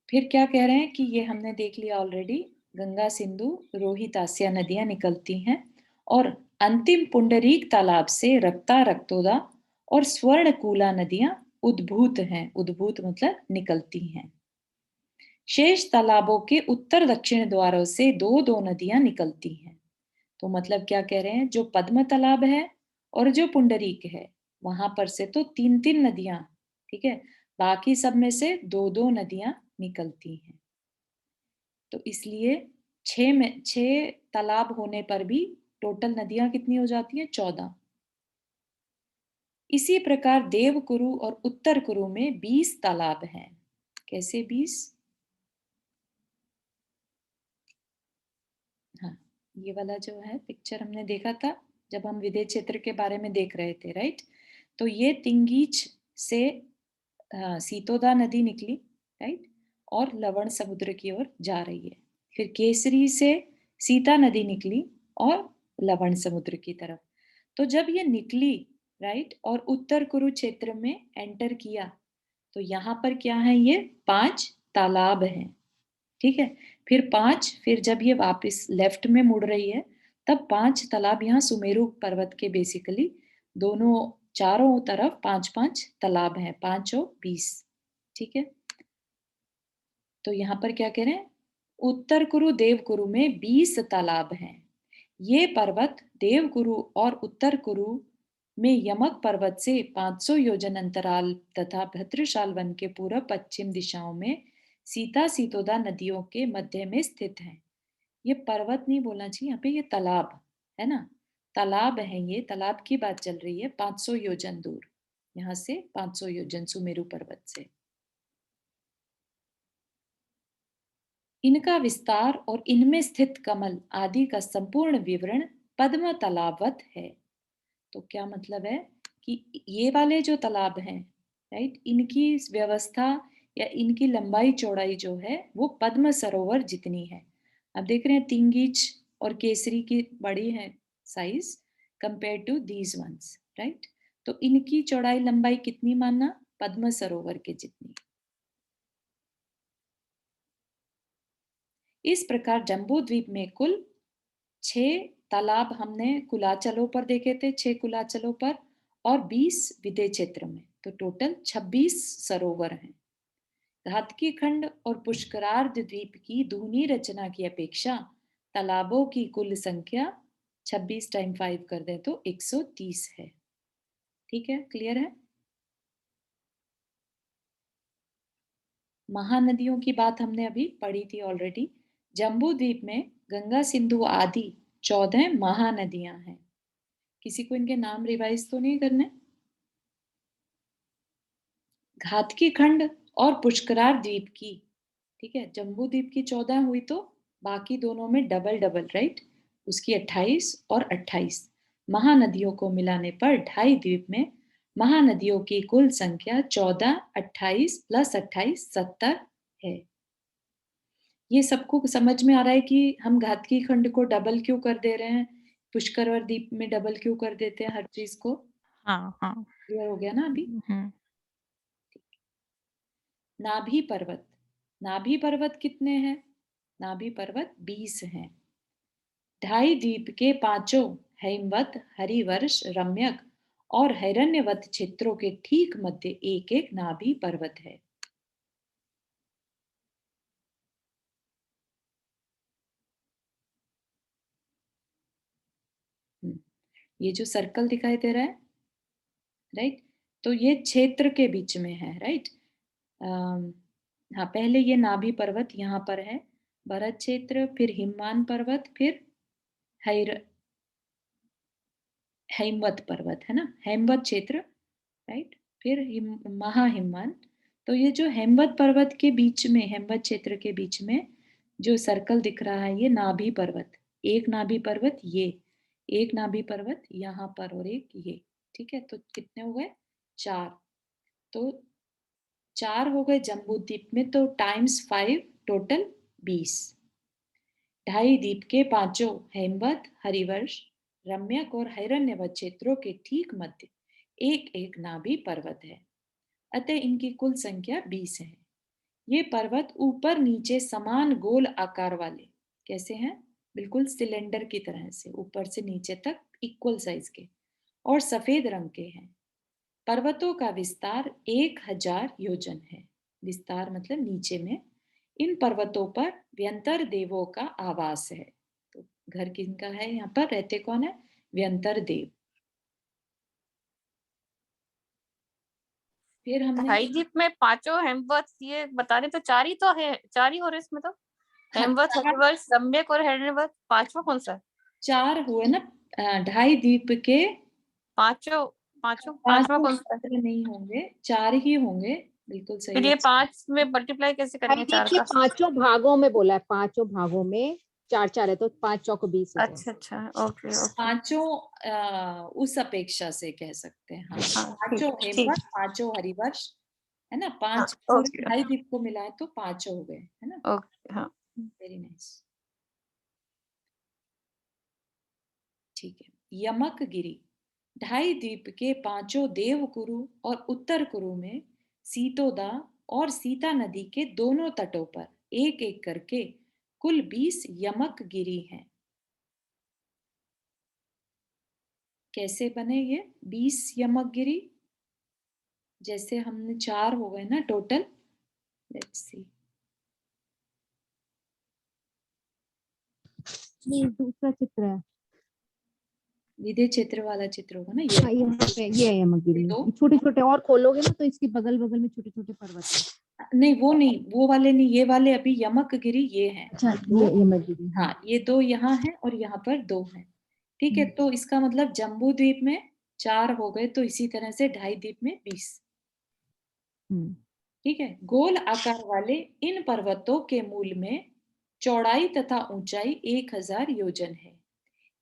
फिर क्या कह रहे हैं कि ये हमने देख लिया ऑलरेडी। गंगा, सिंधु, रोहित, आस्या नदियां निकलती हैं, और अंतिम पुंडरीक तालाब से रक्ता, रक्तोदा और स्वर्णकूला नदियां उद्भूत हैं। उद्भूत मतलब निकलती हैं। शेष तालाबों के उत्तर दक्षिण द्वारों से दो दो नदियां निकलती हैं। तो मतलब क्या कह रहे हैं, जो पद्म तालाब है और जो पुंडरीक है, वहां पर से तो तीन तीन नदियां, ठीक है? बाकी सब में से दो दो नदियां निकलती हैं। तो इसलिए 6 तालाब होने पर भी टोटल नदियां कितनी हो जाती हैं? 14। इसी प्रकार देवकुरु और उत्तर कुरु में 20 तालाब हैं। कैसे 20? हाँ, ये वाला जो है पिक्चर हमने देखा था जब हम विदे क्षेत्र के बारे में देख रहे थे, राइट? तो ये तिंगीच से सीतोदा नदी निकली, राइट? और लवण समुद्र की ओर जा रही है। फिर केसरी से सीता नदी निकली और लवण समुद्र की तरफ। तो जब ये निकली, राइट, और उत्तर कुरुक्षेत्र में एंटर किया, तो यहाँ पर क्या है, ये 5 तालाब हैं, ठीक है। फिर जब ये वापस लेफ्ट में मुड़ रही है, तब 5 तालाब यहाँ सुमेरु पर्वत के बेसिकली दोनों चारों तरफ 5-5 तालाब हैं, 5 और 20, ठीक है। तो यहाँ पर क्या कह रहे हैं, उत्तर कुरु देवकुरु में 20 तालाब हैं। ये पर्वत देवकुरु और उत्तर कुरु में यमक पर्वत से 500 योजन अंतराल तथा भद्रशाल वन के पूर्व पश्चिम दिशाओं में सीता सीतोदा नदियों के मध्य में स्थित है। ये पर्वत नहीं बोलना चाहिए, यहाँ पे ये तालाब है ना, तालाब है, ये तालाब की बात चल रही है 500 योजन दूर, यहाँ से 500 योजन सुमेरु पर्वत से। इनका विस्तार और इनमें स्थित कमल आदि का संपूर्ण विवरण पद्म तालाबवत है। तो क्या मतलब है कि ये वाले जो तालाब हैं, राइट, इनकी व्यवस्था या इनकी लंबाई चौड़ाई जो है वो पद्म सरोवर जितनी है। अब देख रहे हैं तिंगीच और केसरी की बड़ी है size compare to these ones, right. तो इनकी चौड़ाई लंबाई कितनी मानना, पद्म सरोवर के जितनी। इस प्रकार जम्बू द्वीप में कुल 6 तालाब हमने कुलाचलों पर देखे थे, 6 कुलाचलों पर, और 20 विदे क्षेत्र में, तो टोटल 26 सरोवर हैं। घातकी खंड और पुष्करार्ध द्वीप की दूनी रचना की अपेक्षा तालाबों की कुल संख्या 26 टाइम 5 कर दें तो 130 है। ठीक है, क्लियर है। महानदियों की बात हमने अभी पढ़ी थी ऑलरेडी। जम्बू द्वीप में गंगा सिंधु आदि 14 महानदियां हैं। किसी को इनके नाम रिवाइज तो नहीं करने। घातकी खंड और पुष्करार द्वीप की, ठीक है, जम्बू द्वीप की 14 हुई तो बाकी दोनों में डबल डबल, राइट, उसकी 28 और 28 महानदियों को मिलाने पर 2.5 द्वीप में महानदियों की कुल संख्या 14, 28 प्लस 28 70 है। ये सबको समझ में आ रहा है कि हम घातकी खंड को डबल क्यों कर दे रहे हैं, पुष्कर और द्वीप में डबल क्यों कर देते हैं हर चीज को। हाँ हाँ, क्लियर हो गया ना अभी। नाभि पर्वत, नाभि पर्वत कितने हैं, नाभि पर्वत 20 हैं। 2.5 द्वीप के 5 हेमवत, हरिवर्ष, रम्यक और हिरण्यवत क्षेत्रों के ठीक मध्य एक एक नाभि पर्वत है। ये जो सर्कल दिखाई दे रहा है, राइट, तो ये क्षेत्र के बीच में है, राइट। हाँ, पहले ये नाभि पर्वत यहाँ पर है, भरत क्षेत्र, फिर हिमवान पर्वत, फिर हेमवत पर्वत है ना, हेमवत क्षेत्र, राइट, फिर महाहिमवान। तो ये जो हेमवत पर्वत के बीच में, हेमवत क्षेत्र के बीच में जो सर्कल दिख रहा है, ये नाभि पर्वत, एक नाभि पर्वत, ये एक नाभि पर्वत यहाँ पर और एक ये, ठीक है। तो कितने हो गए, 4। तो 4 हो गए जम्बू द्वीप में, तो टाइम्स 5 टोटल 20। 2.5 द्वीप के 5 हेमवत, हरिवर्ष, रम्यक और हिरण्यवत क्षेत्रों के ठीक मध्य एक एक नाभि पर्वत है, अतः इनकी कुल संख्या 20 है। ये पर्वत ऊपर नीचे समान गोल आकार वाले, कैसे हैं, बिल्कुल सिलेंडर की तरह से ऊपर से नीचे तक इक्वल साइज के, और सफेद रंग के हैं। पर्वतों का विस्तार 1000 योजन है। विस्तार मतलब नीचे में। इन पर्वतों पर व्यंतर देवों का आवास है। तो घर किनका है, यहाँ पर रहते कौन है, व्यंतर देव। फिर हमने 2.5 द्वीप में 5 हेमवत, ये बता रहे तो 4 ही तो है, 4 ही हो रहे इसमें तो। हेमवत, हरिवर्ष, रम्यक और हिरण्यवत, 5वां कौन सा है? 4 हुए ना, 2.5 द्वीप के 5वां कौन सा है? नहीं होंगे, 4 ही होंगे, बिल्कुल सही फिर है। ये 5 में मल्टीप्लाई कैसे करेंगे 4 का? 5 भागों में बोला है, 5 भागों में 4 4 है तो 5 चौको 20 हो गया। अच्छा अच्छा, ओके ओके, पांचों उस अपेक्षा से कह सकते हैं। हाँ, हाँ ठीक पांचों ठीक, हेमवत, पांचों हरिवर्ष, है ना। हाँ पांच पूरे ओके ढाई द्वीप को मिलाए तो पांचों हो गए, है ना। ओके, हाँ वेरी नाइस। ठीक है। यमक गिरी, ढाई द्वीप के पांचों देव कुरु और उत्तर कुरु में सीतोदा और सीता नदी के दोनों तटों पर एक एक करके कुल 20 यमक गिरी हैं। कैसे बने ये 20 यमक गिरी? जैसे हमने 4 हो गए ना टोटल। लेट्स सी, नहीं दूसरा चित्र है। विधेय क्षेत्र वाला चित्र होगा ना हाँ ये। ये है यमगिरी। दो? ये छोटे छोटे और खोलोगे ना तो इसके बगल बगल में छोटे छोटे पर्वत है। नहीं वो नहीं, वो वाले नहीं, ये वाले अभी यमक गिरी ये हैं। अच्छा दो, ये यमगिरी। हाँ ये 2 यहाँ हैं और यहाँ पर 2 हैं। ठीक है, तो इसका मतलब जम्बू द्वीप में 4 हो गए, तो इसी तरह से ढाई द्वीप में 20। ठीक है। गोल आकार वाले इन पर्वतों के मूल में चौड़ाई तथा ऊंचाई 1000 योजन है।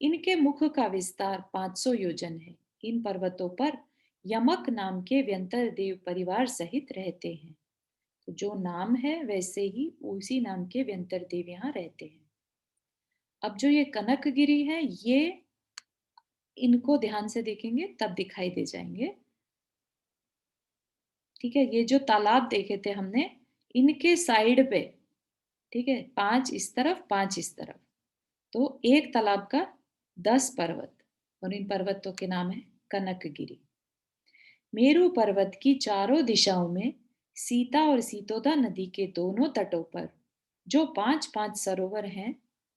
इनके मुख का विस्तार 500 योजन है। इन पर्वतों पर यमक नाम के व्यंतर देव परिवार सहित रहते हैं। तो जो नाम है वैसे ही उसी नाम के व्यंतर देव यहाँ रहते हैं। अब जो ये कनकगिरी है, ये इनको ध्यान से देखेंगे तब दिखाई दे जाएंगे। ठीक है, ये जो तालाब देखे थे हमने, इनके साइड पे, ठीक है, 5 इस तरफ 5 इस तरफ, तो एक तालाब का 10 पर्वत, और इन पर्वतों के नाम है कनकगिरी। मेरू पर्वत की चारों दिशाओं में सीता और सीतोदा नदी के दोनों तटों पर जो 5-5 सरोवर हैं,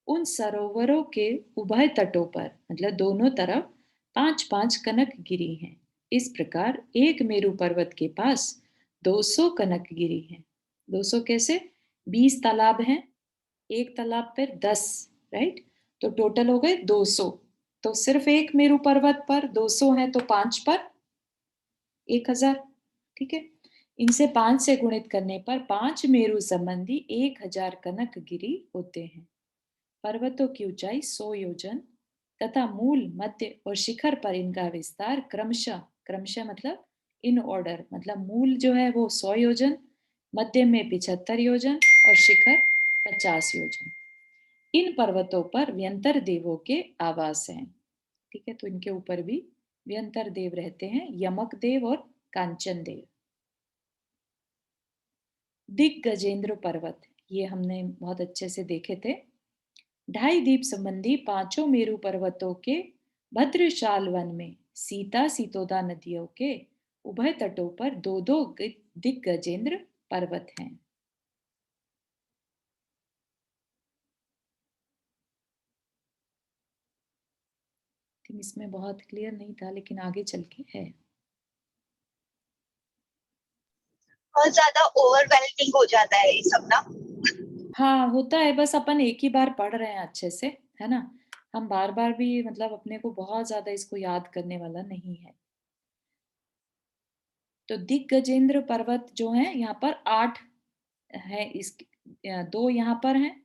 उन सरोवरों के उभय तटों पर मतलब दोनों तरफ 5-5 कनकगिरी हैं। इस प्रकार एक मेरू पर्वत के पास 200 कनकगिरी हैं। 200 कैसे? 20 तालाब हैं, एक तालाब पर 10, राइट, तो टोटल हो गए 200। तो सिर्फ एक मेरू पर्वत पर 200 है तो 5 पर 1000। ठीक है, इनसे 5 से गुणित करने पर 5 मेरू संबंधी 1000 कनकगिरी होते हैं। पर्वतों की ऊंचाई 100 योजन तथा मूल, मध्य और शिखर पर इनका विस्तार क्रमशः क्रमशः मतलब इन ऑर्डर, मतलब मूल जो है वो 100 योजन, मध्य में 75 योजन और शिखर 50 योजन। इन पर्वतों पर व्यंतर देवों के आवास हैं। ठीक है, तो इनके ऊपर भी व्यंतर देव रहते हैं, यमक देव और कांचन देव। दिग्गजेंद्र पर्वत, ये हमने बहुत अच्छे से देखे थे। ढाई द्वीप संबंधी 5 मेरू पर्वतों के भद्रशाल वन में सीता सीतोदा नदियों के उभय तटों पर 2-2 दिग्गजेंद्र पर्वत हैं। इसमें बहुत क्लियर नहीं था लेकिन आगे चल के है। बहुत ज्यादा ओवरवेलमिंग हो जाता है ये सब ना। हाँ होता है, बस अपन एक ही बार पढ़ रहे हैं अच्छे से, है ना। हम बार बार भी मतलब अपने को बहुत ज्यादा इसको याद करने वाला नहीं है। तो दिग्गजेंद्र पर्वत जो है यहाँ पर 8 है, इस 2 यहाँ पर हैं,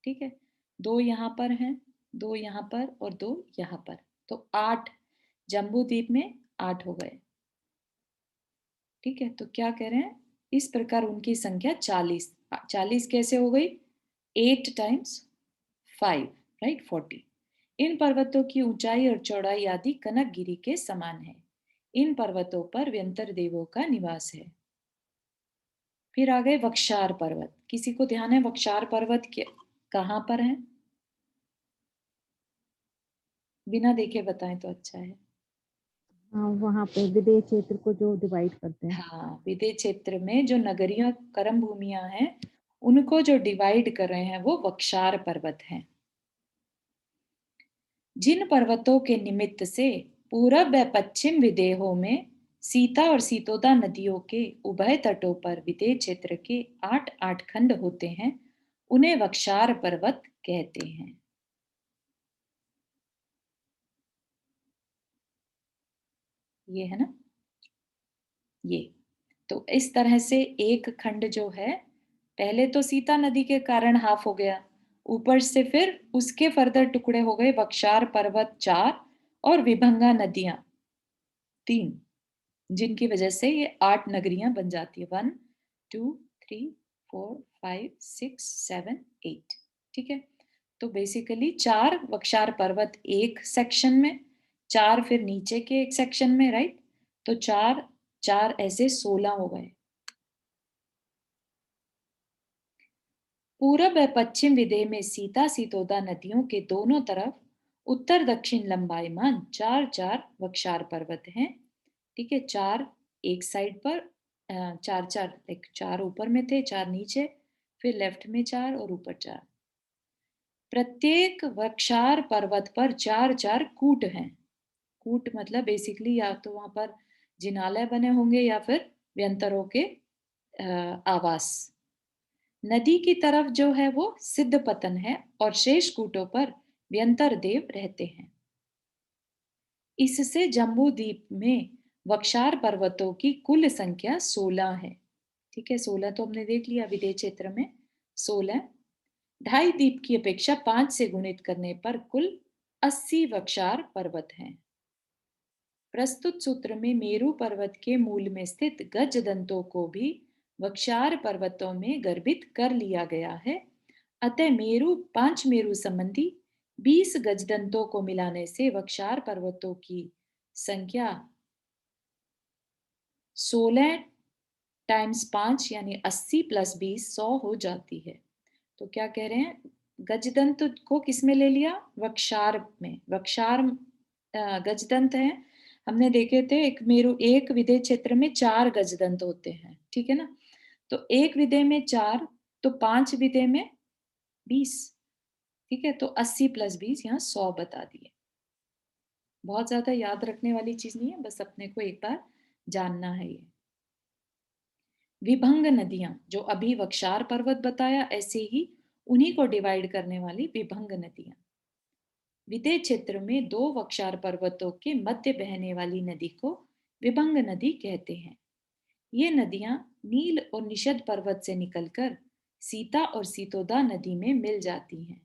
ठीक है, 2 यहाँ पर हैं, 2 यहाँ पर और 2 यहाँ पर, तो 8 जम्बू द्वीप में 8 हो गए। ठीक है, तो क्या कह रहे हैं, इस प्रकार उनकी संख्या 40। 40 कैसे हो गई? 8 टाइम्स 5, राइट, 40। इन पर्वतों की ऊंचाई और चौड़ाई आदि कनकगिरी के समान है। इन पर्वतों पर व्यंतर देवों का निवास है। फिर आ गए वक्षार पर्वत। किसी को ध्यान है वक्षार पर्वत कहाँ पर है? बिना देखे बताएं तो अच्छा है। हाँ वहाँ पे विदेश क्षेत्र को जो डिवाइड करते हैं। हाँ, विदेह क्षेत्र में जो नगरीय कर्म भूमियां हैं उनको जो डिवाइड कर रहे हैं वो वक्षार पर्वत हैं। जिन पर्वतों के निमित्त से पूरब व पश्चिम विदेहों में सीता और सीतोदा नदियों के उभय तटों पर विदेह क्षेत्र के 8-8 खंड होते हैं, उन्हें वक्षार पर्वत कहते हैं। ये है ना, ये तो इस तरह से एक खंड जो है, पहले तो सीता नदी के कारण हाफ हो गया, ऊपर से फिर उसके फर्दर टुकड़े हो गए वक्षार पर्वत 4 और विभंगा नदियां 3, जिनकी वजह से ये 8 नगरियां बन जाती है। 1 2 3 4 5 6 7 8। ठीक है, तो बेसिकली 4 वक्षार पर्वत एक सेक्शन में, 4 फिर नीचे के एक सेक्शन में, राइट। तो 4 4 ऐसे 16 हो गए। पूरब व पश्चिम विदेह में सीता सीतोदा नदियों के दोनों तरफ उत्तर दक्षिण लंबाईमान 4 4 वक्षार पर्वत हैं। ठीक है, 4 एक साइड पर, 4 4 एक 4 ऊपर में थे, 4 नीचे, फिर लेफ्ट में 4 और ऊपर 4। प्रत्येक वक्षार पर्वत पर 4 4 कूट हैं। कूट मतलब बेसिकली या तो वहां पर जिनालय बने होंगे या फिर व्यंतरों के आवास। नदी की तरफ जो है वो सिद्ध पतन है और शेष कूटों पर व्यंतर देव रहते हैं। इससे जम्बू द्वीप में वक्षार पर्वतों की कुल संख्या 16 है। ठीक है, 16 तो हमने देख लिया, विदेह क्षेत्र में 16। ढाई द्वीप की अपेक्षा 5 से गुणित करने पर कुल 80 वक्षार पर्वत हैं। प्रस्तुत सूत्र में मेरु पर्वत के मूल में स्थित गज दंतों को भी वक्षार पर्वतों में गर्भित कर लिया गया है। अतः मेरु 5 मेरु संबंधी 20 गजदंतों को मिलाने से वक्षार पर्वतों की संख्या 16 टाइम्स 5 यानी 80 प्लस 20 100 हो जाती है। तो क्या कह रहे हैं, गजदंत को किसमें ले लिया, वक्षार में। वक्षार गजदंत है, हमने देखे थे एक मेरु एक विदेह क्षेत्र में 4 गजदंत होते हैं। ठीक है ना, तो एक विदेह में 4, तो 5 विदेह में 20। ठीक है, तो 80 प्लस 20 यहाँ 100 बता दिए। बहुत ज्यादा याद रखने वाली चीज नहीं है, बस अपने को एक बार जानना है ये। विभंग नदियां, जो अभी वक्षार पर्वत बताया, ऐसे ही उन्हीं को डिवाइड करने वाली विभंग नदियां। विदेह क्षेत्र में 2 वक्षार पर्वतों के मध्य बहने वाली नदी को विभंग नदी कहते हैं। ये नदियां नील और निषद पर्वत से निकलकर सीता और सीतोदा नदी में मिल जाती हैं।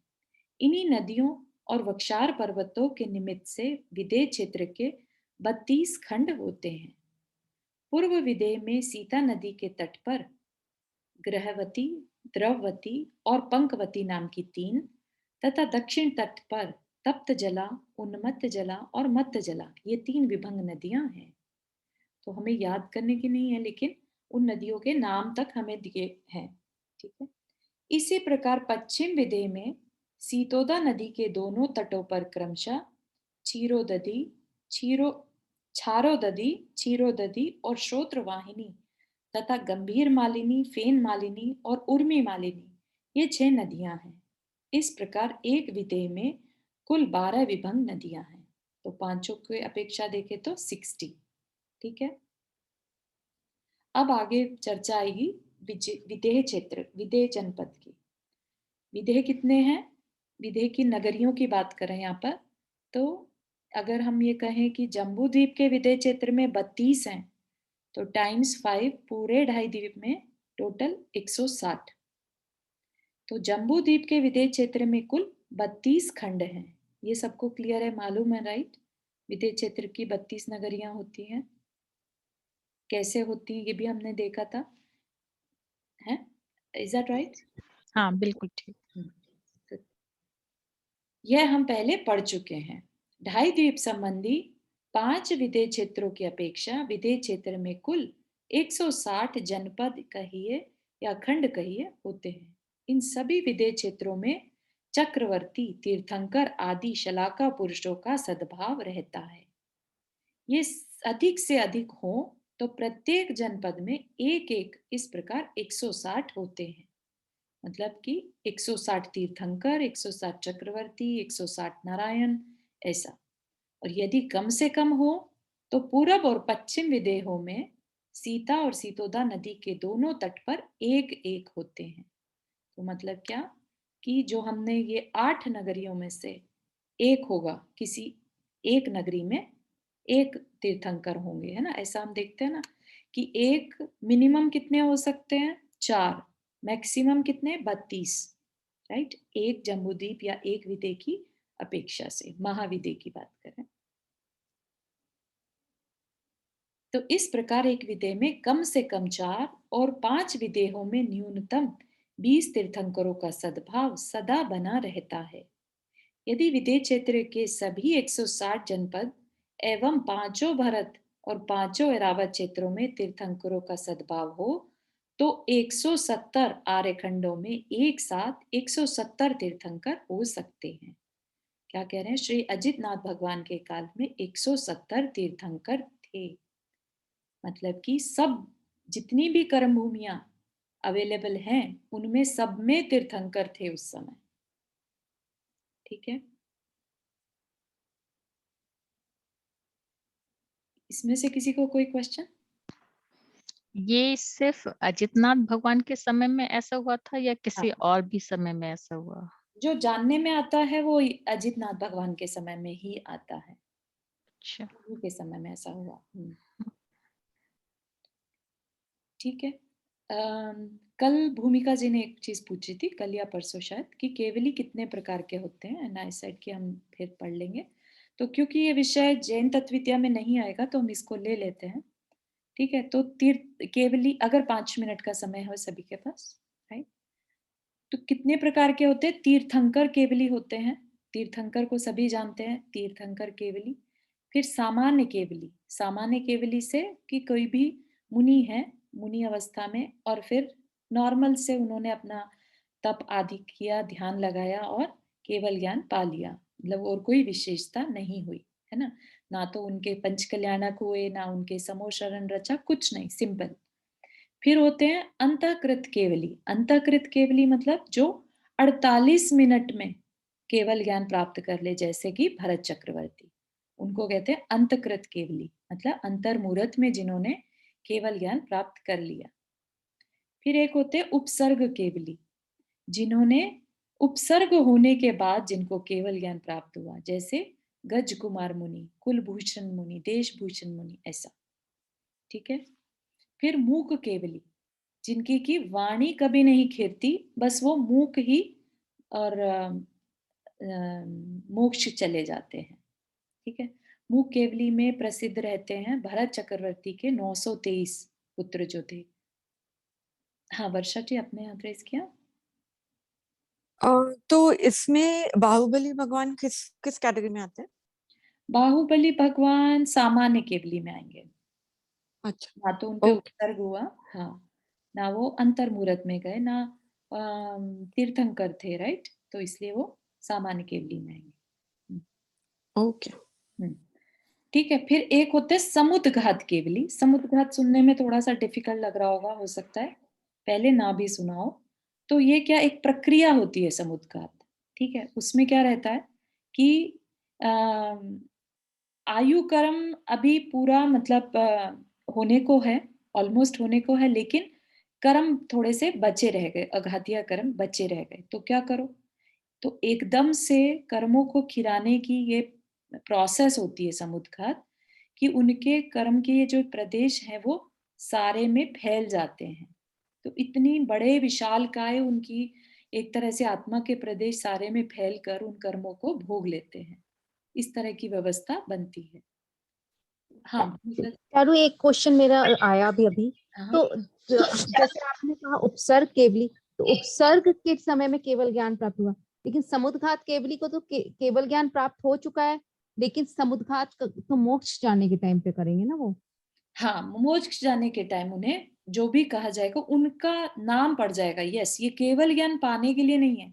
इन्हीं नदियों और वक्षार पर्वतों के निमित्त से विदेह क्षेत्र के 32 खंड होते हैं। पूर्व विदेह में सीता नदी के तट पर ग्रहवती, द्रववती और पंकवती नाम की 3, तथा दक्षिण तट पर तप्त जला, उन्मत्त जला और मत्त जला, ये 3 विभंग नदियां हैं। तो हमें याद करने की नहीं है, लेकिन उन नदियों के नाम तक हमें दिए हैं। ठीक है, इसी प्रकार पश्चिम विदेह में सीतोदा नदी के दोनों तटों पर क्रमशः क्षीरोदधी, क्षारोदधी, क्षीरोदधी और श्रोत्रवाहिनी तथा गंभीर मालिनी, फेन मालिनी और उर्मी मालिनी, ये 6 नदियां हैं। इस प्रकार एक विदेह में कुल 12 विभंग नदियां हैं। तो पांचों की अपेक्षा देखें तो 60। ठीक है, अब आगे चर्चा आएगी विदेह क्षेत्र, विदेह जनपद की। विदेह कितने हैं, विदेह की नगरियों की बात करें यहाँ पर, तो अगर हम ये कहें कि जम्बू द्वीप के विदेह क्षेत्र में 32 हैं, तो टाइम्स 5 पूरे ढाई द्वीप में टोटल 160। तो जम्बू द्वीप के विदेह क्षेत्र में कुल 32 खंड हैं। ये सबको क्लियर है, मालूम है, राइट। विदेह क्षेत्र की 32 नगरियां होती हैं, कैसे होती हैं ये भी हमने देखा था, है, इज दैट राइट? हाँ बिल्कुल ठीक। यह हम पहले पढ़ चुके हैं। ढाई द्वीप संबंधी 5 विदेह क्षेत्रों की अपेक्षा विदेह क्षेत्र में कुल 160 जनपद कहिए या खंड कहिए होते हैं। इन सभी विदेह क्षेत्रों में चक्रवर्ती, तीर्थंकर आदि शलाका पुरुषों का सद्भाव रहता है। ये अधिक से अधिक हो तो प्रत्येक जनपद में एक एक, इस प्रकार 160 होते हैं। मतलब कि 160 तीर्थंकर, 160 चक्रवर्ती, 160 नारायण, ऐसा। और यदि कम से कम हो तो पूरब और पश्चिम विदेहों में सीता और सीतोदा नदी के दोनों तट पर एक एक होते हैं। तो मतलब क्या कि जो हमने ये 8 नगरियों में से एक होगा, किसी एक नगरी में एक तीर्थंकर होंगे, है ना। ऐसा हम देखते हैं ना कि एक मिनिमम कितने हो सकते हैं, 4, मैक्सिमम कितने, 32। राइट, एक जम्बूद्वीप या एक विदे की अपेक्षा से, महाविदे की बात करें तो इस प्रकार एक विदे में कम से कम 4 और 5 विदेहों में न्यूनतम 20 तीर्थंकरों का सद्भाव सदा बना रहता है। यदि विदे क्षेत्र के सभी 160 जनपद एवं 5 भरत और 5 एरावत क्षेत्रों में तीर्थंकरों का सद्भाव हो तो 170 आर्यखंडों में एक साथ 170 तीर्थंकर हो सकते हैं। क्या कह रहे हैं? श्री अजितनाथ भगवान के काल में 170 तीर्थंकर थे। मतलब कि सब जितनी भी कर्म भूमियां अवेलेबल हैं उनमें सब में तीर्थंकर थे उस समय। ठीक है, इसमें से किसी को कोई क्वेश्चन? ये सिर्फ अजितनाथ भगवान के समय में ऐसा हुआ था या किसी हाँ। और भी समय में ऐसा हुआ? जो जानने में आता है वो अजितनाथ भगवान के समय में ही आता है। अच्छा, उनके समय में ऐसा हुआ। ठीक है। कल भूमिका जी ने एक चीज पूछी थी, कल या परसों शायद, कि केवली कितने प्रकार के होते हैं, एंड आई सेड कि हम फिर पढ़ लेंगे। तो क्योंकि ये विषय जैन तत्विद्या में नहीं आएगा तो हम इसको ले लेते हैं। ठीक है, तो तीर्थ केवली अगर 5 मिनट का समय हो सभी के पास, राइट, तो कितने प्रकार के होते हैं? तीर्थंकर केवली होते हैं, तीर्थंकर को सभी जानते हैं, तीर्थंकर केवली। फिर सामान्य केवली, सामान्य केवली से कि कोई भी मुनि है, मुनि अवस्था में, और फिर नॉर्मल से उन्होंने अपना तप आदि किया, ध्यान लगाया और केवल ज्ञान पा लिया, मतलब और कोई विशेषता नहीं हुई, है ना, ना तो उनके पंचकल्याणक हुए, ना उनके समोशरण रचा, कुछ नहीं, सिंपल। फिर होते हैं अंतःकृत केवली। अंतःकृत केवली मतलब जो 48 मिनट में केवल ज्ञान प्राप्त कर ले, जैसे कि भरत चक्रवर्ती, उनको कहते हैं अंतकृत केवली, मतलब अंतर्मुहूर्त में जिन्होंने केवल ज्ञान प्राप्त कर लिया। फिर एक होते हैं उपसर्ग केवली, जिन्होंने उपसर्ग होने के बाद जिनको केवल ज्ञान प्राप्त हुआ, जैसे गज कुमार मुनि, कुलभूषण मुनि, देशभूषण मुनि, ऐसा। ठीक है। फिर मूक केवली, जिनकी की वाणी कभी नहीं खिरती, बस वो मूक ही और मोक्ष चले जाते हैं। ठीक है। मूक केवली में प्रसिद्ध रहते हैं भरत चक्रवर्ती के 923 पुत्र जो थे। हाँ वर्षा जी, आपने यहाँ ट्रेस किया। तो इसमें बाहुबली भगवान किस किस कैटेगरी में आते हैं? बाहुबली भगवान सामान्य केवली में आएंगे। अच्छा, ना तो उनपे ओके। उपसर्ग हुआ, हाँ, ना वो अंतर्मुहूर्त में गए, ना तीर्थंकर थे, राइट, तो इसलिए वो सामान्य केवली में आएंगे। ओके। ठीक है। फिर एक होते हैं समुद्घात केवली। समुद्घात सुनने में थोड़ा सा डिफिकल्ट लग रहा होगा, हो सकता है पहले ना भी सुना हो। तो ये क्या, एक प्रक्रिया होती है समुद्घात। ठीक है, उसमें क्या रहता है कि आयु कर्म अभी पूरा मतलब होने को है, ऑलमोस्ट होने को है, लेकिन कर्म थोड़े से बचे रह गए, अघातिया कर्म बचे रह गए, तो क्या करो? तो एकदम से कर्मों को खिराने की ये प्रोसेस होती है समुद्घात, कि उनके कर्म के ये जो प्रदेश है वो सारे में फैल जाते हैं। तो इतनी बड़े विशाल काय उनकी एक तरह से आत्मा के प्रदेश सारे में फैल कर उन कर्मों को भोग लेते हैं। इस तरह की व्यवस्था बनती है। हाँ चारू, एक क्वेश्चन मेरा आया अभी। हाँ। तो जैसे आपने कहा उपसर्ग केवली, तो उपसर्ग के समय में केवल ज्ञान प्राप्त हुआ, लेकिन समुद्घात केवली को तो केवल ज्ञान प्राप्त हो चुका है, लेकिन समुद्घात तो मोक्ष जाने के टाइम पे करेंगे ना वो। हाँ, मोक्ष जाने के टाइम उन्हें जो भी कहा जाएगा उनका नाम पड़ जाएगा। यस, ये केवल ज्ञान पाने के लिए नहीं है,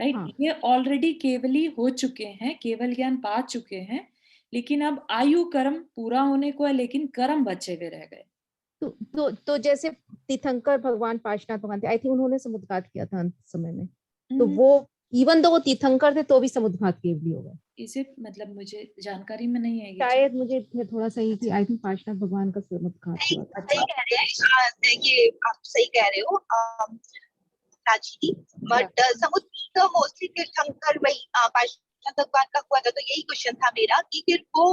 राइट, हाँ। ये ऑलरेडी केवली हो चुके हैं, केवल ज्ञान पा चुके हैं, लेकिन अब आयु कर्म पूरा होने को है, लेकिन कर्म बचे हुए रह गए। तो जैसे तीर्थंकर भगवान पार्श्वनाथ भगवान थे, आई थिंक उन्होंने समुद्घात किया था अंत समय में, तो वो इवन दो वो तीर्थंकर थे तो भी समुद्घात केवली हो गए। इसे मतलब मुझे जानकारी में नहीं है ये चीज। शायद मुझे थोड़ा सा ही कि आई थिंक पार्श्वनाथ भगवान का समुद्घात सही हुआ था। सही कह रहे हैं, ये आप सही कह रहे हो प्राची, बट समुद्र मोस्टली तीर्थंकर वही पार्श्वनाथ भगवान का हुआ था। तो यही क्वेश्चन था मेरा कि फिर वो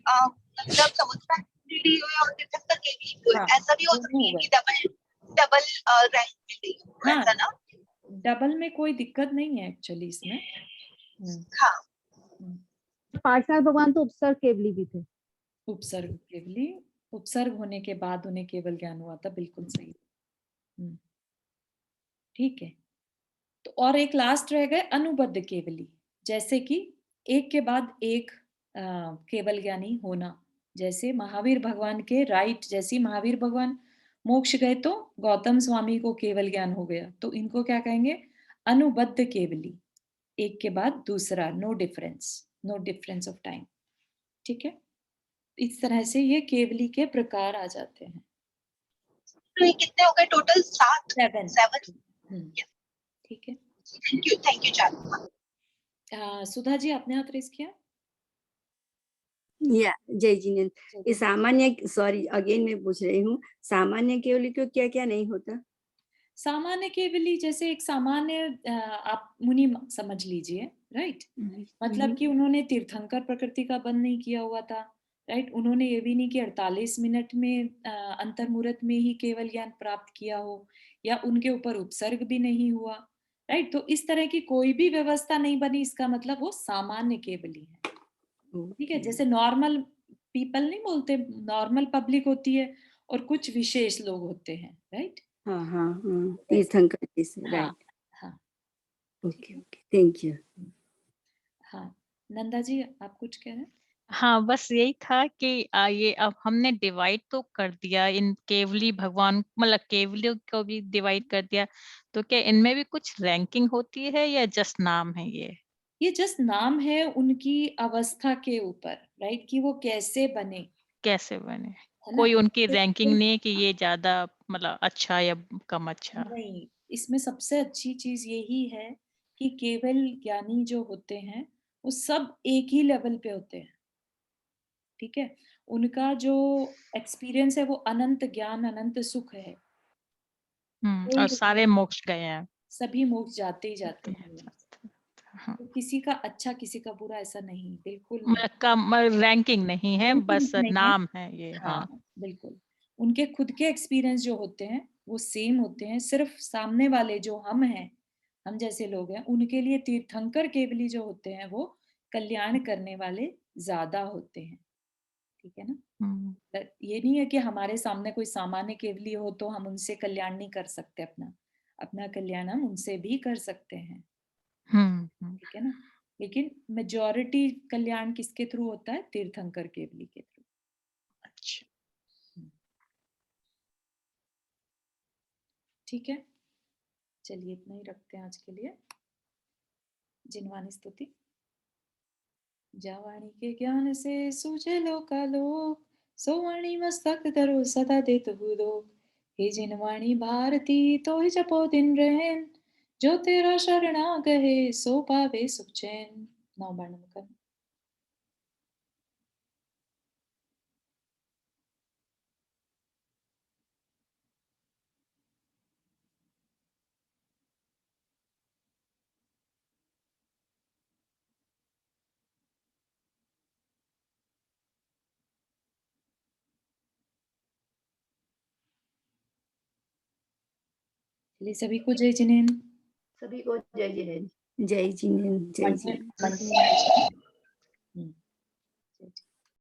मतलब समुद्र केवली हुए और तीर्थंकर केवली हुए, हाँ, ऐसा भी हो सकता है कि डबल डबल रैंक मिल गई हो, हाँ, ऐसा ना? डबल में कोई दिक्कत नहीं है एक्चुअली इसमें। हाँ पार्श्वनाथ भगवान तो उपसर्ग केवली भी थे। उपसर्ग केवली, उपसर्ग होने के बाद उन्हें केवल ज्ञान हुआ था, बिल्कुल सही। ठीक है, तो और एक लास्ट रह गए अनुबद्ध केवली, जैसे कि एक के बाद एक केवल ज्ञानी होना। जैसे महावीर भगवान के राइट, जैसे महावीर भगवान मोक्ष गए तो गौतम स्वामी को केवल ज्ञान हो गया, तो इनको क्या कहेंगे? अनुबद्ध केवली, एक के बाद दूसरा, नो डिफरेंस ऑफ टाइम। ठीक है, इस तरह से ये केवली के प्रकार आ जाते हैं। तो ये कितने हो गए टोटल? 7 7। 7। ठीक है, थैंक यू चारू। सुधा जी आपने हाथ रेस किया। या जय जिनेन्द्र, ये सामान्य, सॉरी अगेन मैं पूछ रही हूँ, सामान्य केवली को क्या क्या नहीं होता? सामान्य केवली जैसे एक सामान्य आप मुनि समझ लीजिए, राइट? मतलब कि उन्होंने तीर्थंकर प्रकृति का बंध नहीं किया हुआ था, राइट? उन्होंने ये भी नहीं कि 48 मिनट में अंतर्मुहूर्त में ही केवल ज्ञान प्राप्त किया हो, या उनके ऊपर उपसर्ग भी नहीं हुआ, राइट? तो इस तरह की कोई भी व्यवस्था नहीं बनी, इसका मतलब वो सामान्य केवली है। ठीक है, जैसे नॉर्मल पीपल नहीं बोलते, नॉर्मल पब्लिक होती है और कुछ विशेष लोग होते हैं, राइट? हाँ हाँ हाँ, तीर्थंकर जैसे, राइट। हाँ, ओके ओके, थैंक यू। हाँ, नंदा जी आप कुछ कह रहे हैं? हाँ, बस यही था कि ये अब हमने डिवाइड तो कर दिया इन केवली भगवान, मतलब केवलियों को भी डिवाइड कर दिया, तो क्या इनमें भी कुछ रैंकिंग होती है या जस्ट नाम है ये? ये जस्ट नाम है उनकी अवस्था के ऊपर, राइट? कि वो कैसे बने, कैसे बने, है ना? कोई उनकी तो रैंकिंग नहीं है कि ये ज्यादा मतलब अच्छा या कम अच्छा? नहीं, इसमें सबसे अच्छी चीज यही है कि केवल ज्ञानी जो होते हैं वो सब एक ही लेवल पे होते हैं। ठीक है, उनका जो एक्सपीरियंस है वो अनंत ज्ञान, अनंत सुख है। और सारे मोक्ष गए हैं। सभी मोक्ष जाते ही जाते हैं। हाँ, तो किसी का अच्छा किसी का बुरा ऐसा नहीं, बिल्कुल नहीं। मतलब कम रैंकिंग नहीं है, बस नहीं है। नाम है ये। हाँ, बिल्कुल। उनके खुद के एक्सपीरियंस जो होते हैं वो सेम होते हैं, सिर्फ सामने वाले जो हम हैं, हम जैसे लोग हैं, उनके लिए तीर्थंकर केवली जो होते हैं वो कल्याण करने वाले ज्यादा होते हैं। ठीक है ना? ये नहीं है कि हमारे सामने कोई सामान्य केवली हो तो हम उनसे कल्याण नहीं कर सकते, अपना अपना कल्याण हम उनसे भी कर सकते हैं। ठीक है ना? लेकिन मेजॉरिटी कल्याण किसके थ्रू होता है? तीर्थंकर केवली के थ्रू। अच्छा, ठीक है, चलिए इतना ही रखते हैं आज के लिए। जिनवानी स्तुति। जावाणी के ज्ञान से सूझे लोकालोक, सोवाणी मस्तक धरो सदा देत हुदोक। हे जिनवाणी भारती तो ही जपो दिन रहन, जो तेरा शरणा गहे सो पावे सुख चैन। नौबाण मुकन। चलिए सभी को जय जिनेन्द्र। सभी को जय जिनेन्द्र। जय जिनेन्द्र। जय जिनेन्द्र। मंडली